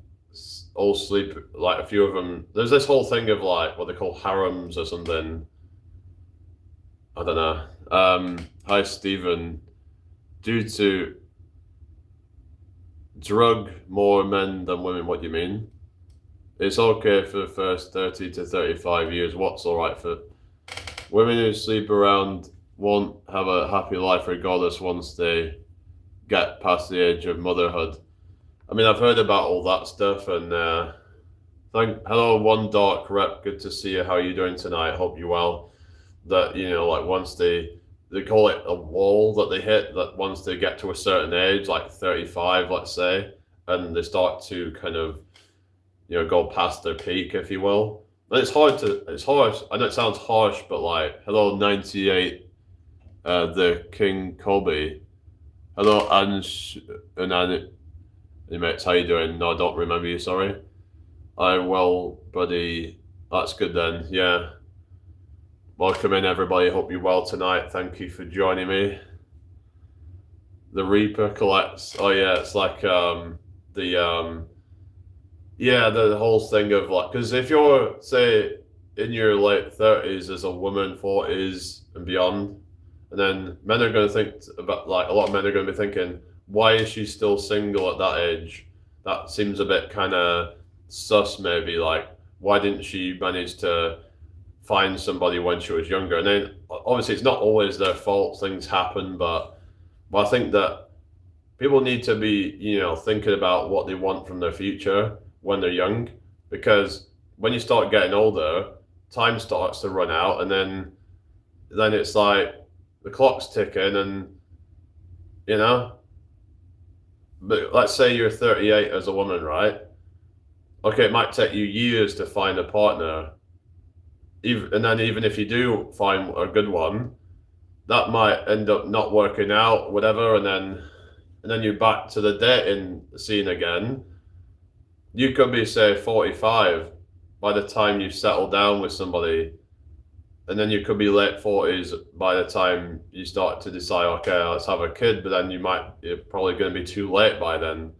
all sleep. Like a few of them. There's this whole thing of like what they call harems or something. I don't know. Hi, Stephen. Due to drug more men than women. What do you mean? It's okay for the first 30 to 35 years. What's all right for women who sleep around won't have a happy life regardless once they get past the age of motherhood. I mean, I've heard about all that stuff, and hello, One Dark Rep. Good to see you. How are you doing tonight? Hope you're well. That like once they call it a wall that they hit. That once they get to a certain age, like 35, let's say, and they start to kind of go past their peak, if you will. And it's harsh. I know it sounds harsh, but like, hello, 98, the King Kobe. Hello, Ange and Annie. Hey, mates, how you doing? No, I don't remember you, sorry. Well, buddy. That's good then, yeah. Welcome in, everybody. Hope you're well tonight. Thank you for joining me. The Reaper collects. Oh, yeah, it's like yeah, the whole thing of like, because if you're, say, in your late 30s as a woman, 40s and beyond, and then men are going to think about, like, a lot of men are going to be thinking, why is she still single at that age? That seems a bit kind of sus, maybe. Like, why didn't she manage to find somebody when she was younger? And then, obviously, it's not always their fault. Things happen, but I think that people need to be, thinking about what they want from their future when they're young, because when you start getting older, time starts to run out, and then it's like the clock's ticking, and but let's say you're 38 as a woman, right? Okay, it might take you years to find a partner, and then even if you do find a good one, that might end up not working out, whatever, and then you're back to the dating scene again. You could be, say, 45 by the time you settle down with somebody, and then you could be late 40s by the time you start to decide, okay, let's have a kid, but then you're probably going to be too late by then.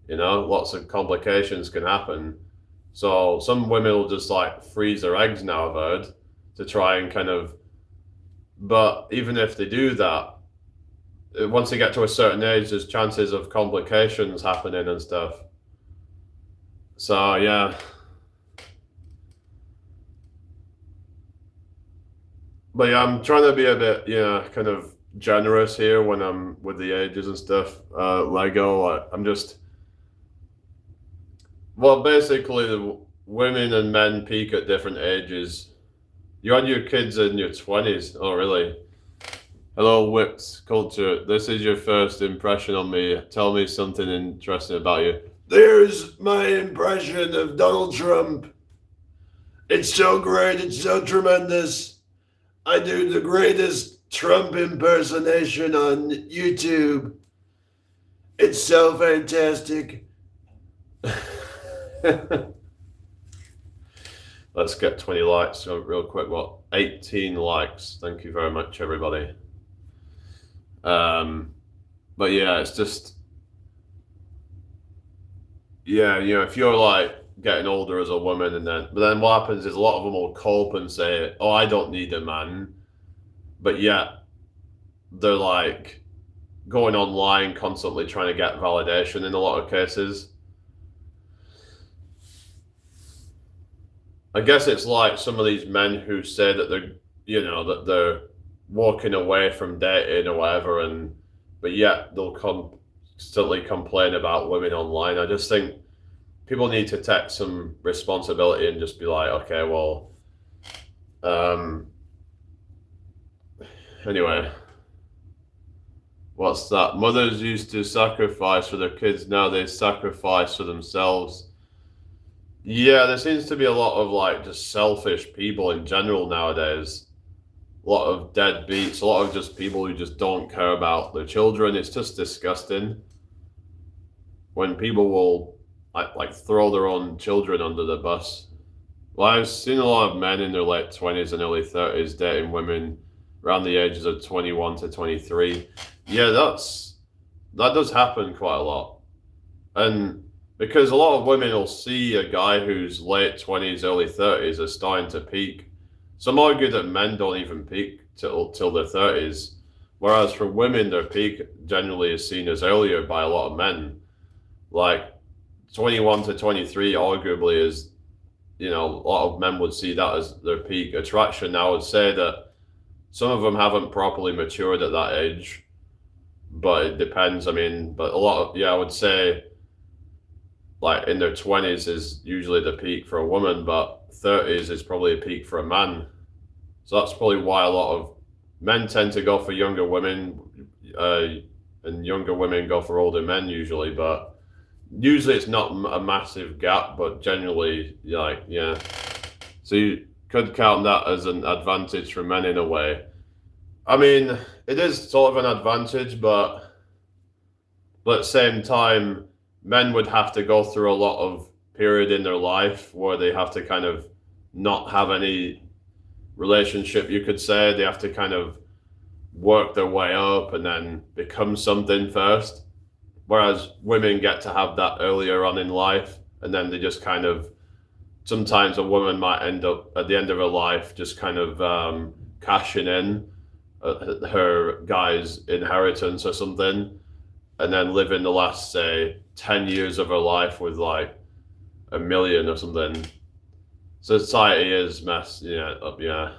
Lots of complications can happen. So some women will just like freeze their eggs now, I've heard, to try and kind of, but even if they do that, once they get to a certain age, there's chances of complications happening and stuff. So yeah, but yeah, I'm trying to be a bit, kind of generous here when I'm with the ages and stuff. Lego, I'm just, well, basically the women and men peak at different ages. You had your kids in your 20s. Oh, really? Hello, Whips Culture. This is your first impression on me. Tell me something interesting about you. There's my impression of Donald Trump. It's so great. It's so tremendous. I do the greatest Trump impersonation on YouTube. It's so fantastic. Let's get 20 likes real quick. What? 18 likes. Thank you very much, everybody. But yeah, it's just, yeah, if you're like getting older as a woman, but then what happens is a lot of them will cope and say, oh, I don't need a man. But yet they're like going online constantly trying to get validation in a lot of cases. I guess it's like some of these men who say that they're walking away from dating or whatever, but yet they'll constantly complain about women online. I just think people need to take some responsibility and just be like, okay, well, Um, anyway, what's that? Mothers used to sacrifice for their kids, now they sacrifice for themselves. Yeah, there seems to be a lot of like just selfish people in general nowadays. A lot of deadbeats, a lot of just people who just don't care about their children. It's just disgusting when people will like throw their own children under the bus. Well, I've seen a lot of men in their late 20s and early 30s dating women around the ages of 21 to 23. Yeah, that does happen quite a lot. And because a lot of women will see a guy who's late 20s, early 30s is starting to peak. Some argue that men don't even peak till their 30s, whereas for women, their peak generally is seen as earlier by a lot of men. Like 21 to 23, arguably, is, a lot of men would see that as their peak attraction. I would say that some of them haven't properly matured at that age, but it depends. I mean, but a lot of, I would say like in their 20s is usually the peak for a woman, but 30s is probably a peak for a man. So that's probably why a lot of men tend to go for younger women, and younger women go for older men usually. But usually it's not a massive gap, but generally, like, yeah. So you could count that as an advantage for men in a way. I mean, it is sort of an advantage, but at the same time, men would have to go through a lot of period in their life where they have to kind of not have any relationship, you could say. They have to kind of work their way up and then become something first. Whereas women get to have that earlier on in life, and then they just kind of, sometimes a woman might end up at the end of her life just kind of cashing in her guy's inheritance or something, and then living the last, say, 10 years of her life with like $1 million or something. Society is messed, up, yeah.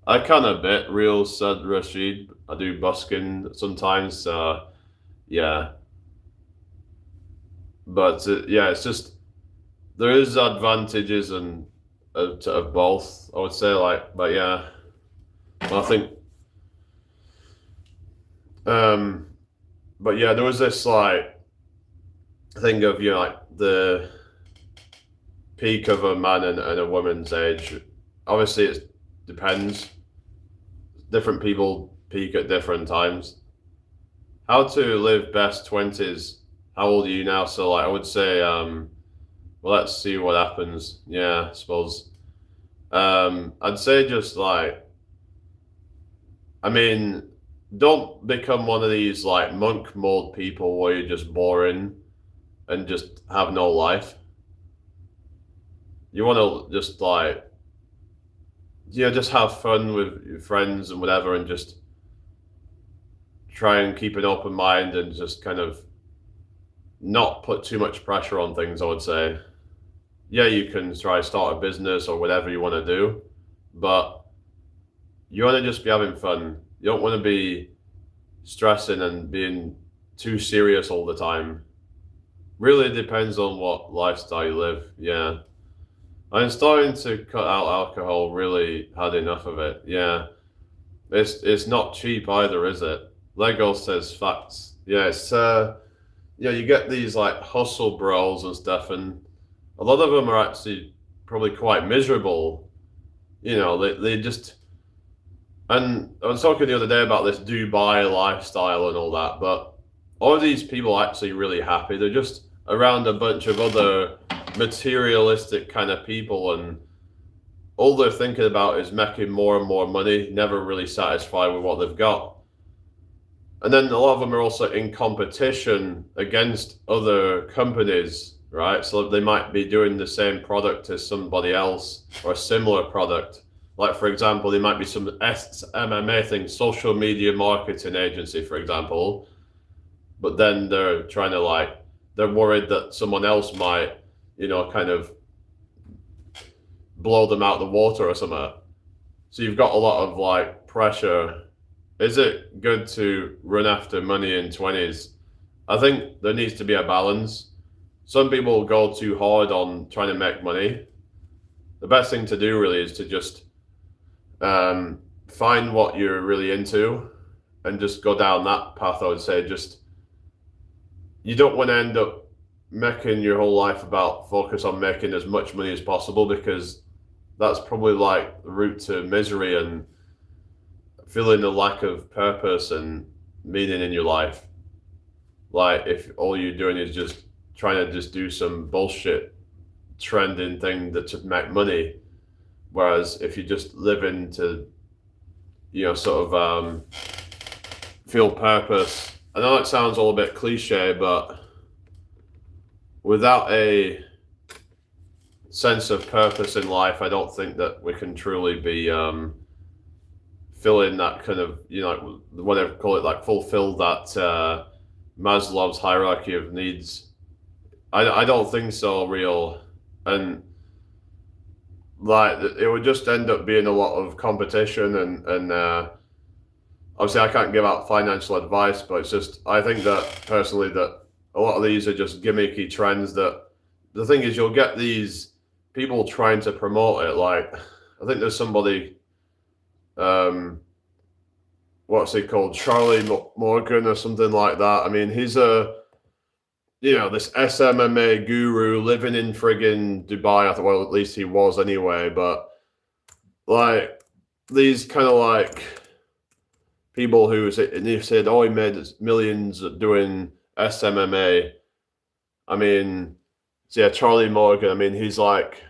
I kind of bit real, said Rashid. I do busking sometimes, yeah. But it's just, there is advantages and of both, I would say, like, but yeah. Well, I think, but yeah, there was this like thing of, like the peak of a man and a woman's age. Obviously, it depends. Different people peak at different times. How to live best 20s. How old are you now? So, like, I would say, well, let's see what happens. Yeah, I suppose. I'd say just like, I mean, don't become one of these like monk mode people where you're just boring and just have no life. You want to just like, just have fun with your friends and whatever, and just try and keep an open mind and just kind of not put too much pressure on things, I would say. Yeah, you can try start a business or whatever you want to do, but you want to just be having fun. You don't want to be stressing and being too serious all the time. Really depends on what lifestyle you live. Yeah. I'm starting to cut out alcohol, really had enough of it. Yeah. It's not cheap either, is it? Lego says facts. Yeah, it's you get these like hustle bros and stuff, and a lot of them are actually probably quite miserable. They just, and I was talking the other day about this Dubai lifestyle and all that, but all of these people are actually really happy. They're just around a bunch of other materialistic kind of people, and all they're thinking about is making more and more money, never really satisfied with what they've got. And then a lot of them are also in competition against other companies, right? So they might be doing the same product as somebody else or a similar product. Like, for example, there might be some SMMA thing, social media marketing agency, for example. But then they're trying to they're worried that someone else might, kind of blow them out the water or something. So you've got a lot of pressure. Is it good to run after money in 20s? I think there needs to be a balance. Some people go too hard on trying to make money. The best thing to do really is to just find what you're really into and just go down that path. I would say just you don't want to end up making your whole life about focus on making as much money as possible, because that's probably like the route to misery and feeling a lack of purpose and meaning in your life. Like if all you're doing is just trying to just do some bullshit trending thing that to make money, whereas if you just live into sort of feel purpose. I know it sounds all a bit cliche, but without a sense of purpose in life, I don't think that we can truly be filling that kind of whatever call it, like fulfill that Maslow's hierarchy of needs. I don't think so real, and like it would just end up being a lot of competition and obviously I can't give out financial advice, but it's just I think that personally that a lot of these are just gimmicky trends. That the thing is, you'll get these people trying to promote it. Like I think there's somebody, what's he called, Charlie Morgan or something like that. I mean, he's this SMMA guru living in friggin' Dubai. I thought, well, at least he was anyway. But like these kind of like people who said, oh, he made millions doing SMMA. I mean, so yeah, Charlie Morgan. I mean, he's like,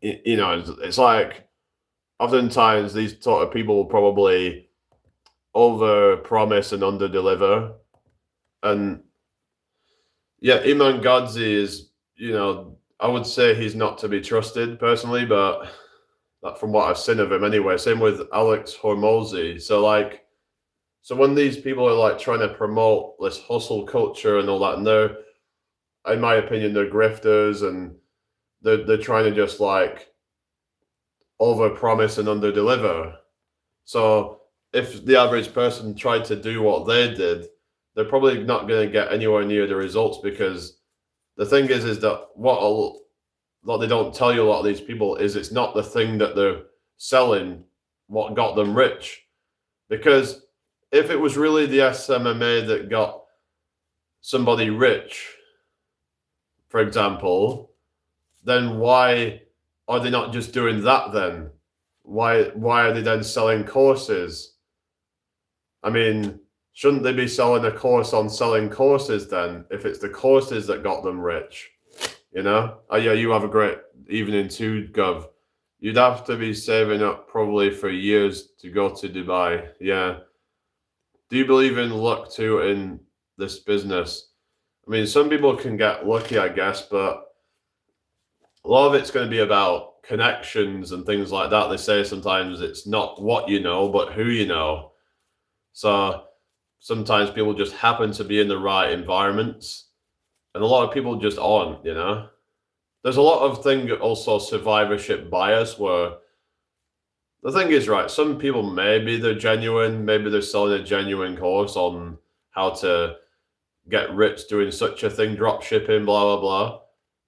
it's like oftentimes these sort of people will probably over promise and under deliver. And yeah, Iman Gadzhi is, I would say he's not to be trusted personally, but from what I've seen of him anyway. Same with Alex Hormozi. So when these people are like trying to promote this hustle culture and all that, and they're, in my opinion, they're grifters and they're trying to just like over promise and under deliver. So if the average person tried to do what they did, they're probably not going to get anywhere near the results, because the thing is that what they don't tell you, a lot of these people, is it's not the thing that they're selling what got them rich. Because if it was really the SMMA that got somebody rich, for example, then why are they not just doing that then? Why are they then selling courses? I mean, shouldn't they be selling a course on selling courses then, if it's the courses that got them rich? Oh yeah, you have a great evening too, Gov. You'd have to be saving up probably for years to go to Dubai. Yeah. Do you believe in luck too in this business? I mean, some people can get lucky, I guess, but a lot of it's going to be about connections and things like that. They say sometimes it's not what you know, but who you know. So sometimes people just happen to be in the right environments, and a lot of people just aren't, There's a lot of thing also survivorship bias, where the thing is, right, some people, maybe they're genuine, maybe they're selling a genuine course on how to get rich doing such a thing, drop shipping, blah, blah, blah.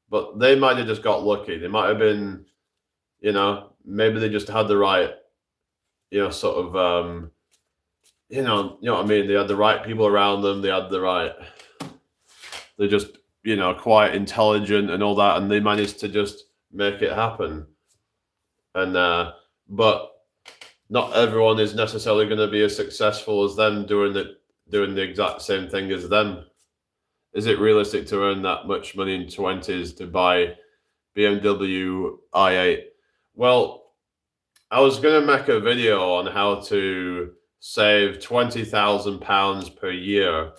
But they might have just got lucky. They might have been, maybe they just had the right, sort of, you know what I mean? They had the right people around them. They had the right, they're just, quite intelligent and all that. And they managed to just make it happen. And, but not everyone is necessarily going to be as successful as them doing the exact same thing as them. Is it realistic to earn that much money in 20s to buy BMW i8? Well, I was going to make a video on how to save £20,000 per year.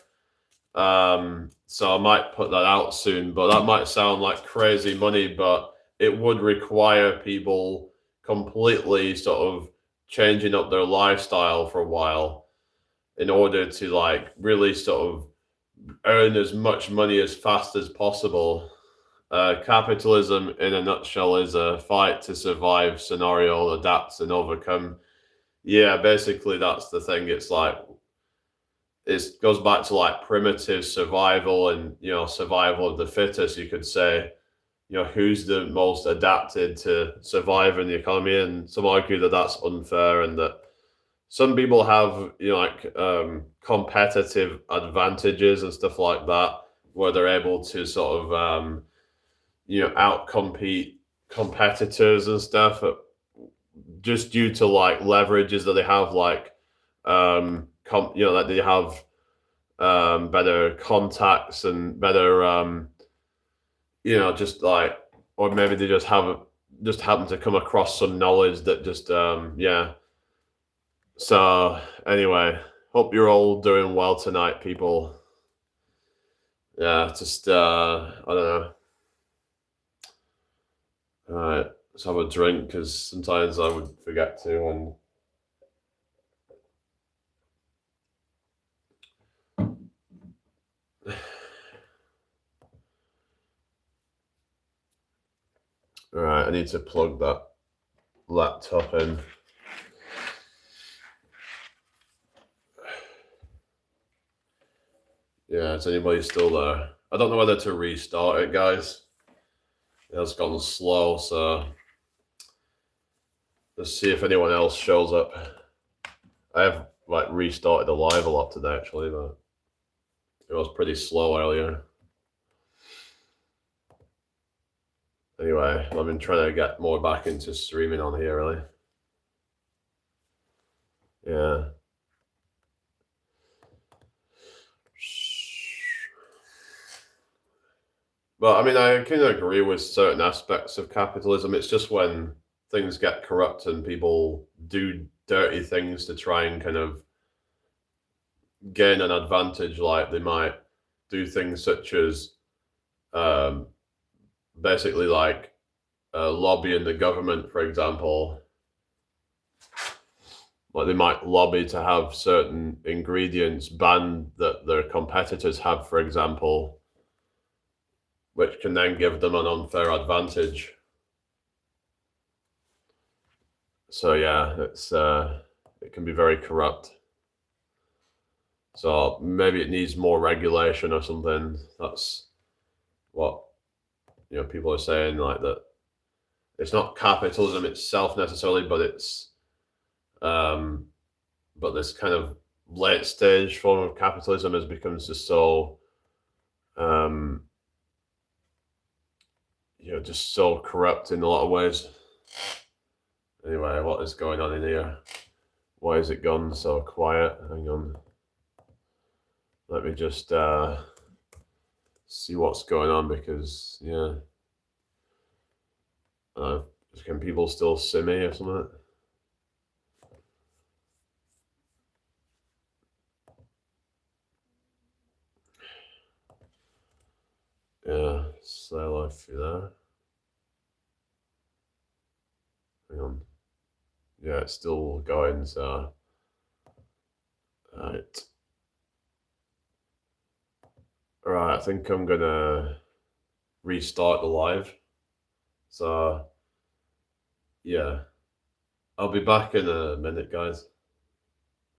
So I might put that out soon, but that might sound like crazy money, but it would require people completely sort of changing up their lifestyle for a while in order to like really sort of earn as much money as fast as possible. Capitalism in a nutshell is a fight to survive scenario, adapt and overcome. Yeah, basically that's the thing. It's like, it goes back to like primitive survival and, survival of the fittest, you could say. who's the most adapted to survive in the economy, and some argue that that's unfair, and that some people have competitive advantages and stuff like that, where they're able to sort of outcompete competitors and stuff, just due to like leverages that they have, like that they have better contacts and better just like, or maybe they just happen to come across some knowledge that just So anyway, hope you're all doing well tonight, people. Yeah, just I don't know. All right, let's have a drink, because sometimes I would forget to. And all right, I need to plug that laptop in. Yeah, is anybody still there? I don't know whether to restart it, guys. It's gone slow, so let's see if anyone else shows up. I have like restarted the live a lot today, actually, but it was pretty slow earlier. Anyway, I've been trying to get more back into streaming on here, really. Yeah. But I mean, I can agree with certain aspects of capitalism. It's just when things get corrupt and people do dirty things to try and kind of gain an advantage, like they might do things such as basically like lobbying the government, for example. Like they might lobby to have certain ingredients banned that their competitors have, for example, which can then give them an unfair advantage. So yeah, it can be very corrupt. So maybe it needs more regulation or something. That's what people are saying, like that. It's not capitalism itself necessarily, but it's but this kind of late stage form of capitalism has become just so just so corrupt in a lot of ways. Anyway, what is going on in here? Why is it gone so quiet? Hang on. Let me just see what's going on, because can people still see me or something? Yeah, slow life through there. Hang on. Yeah, it's still going, so right. Alright, I think I'm gonna restart the live. So yeah. I'll be back in a minute, guys.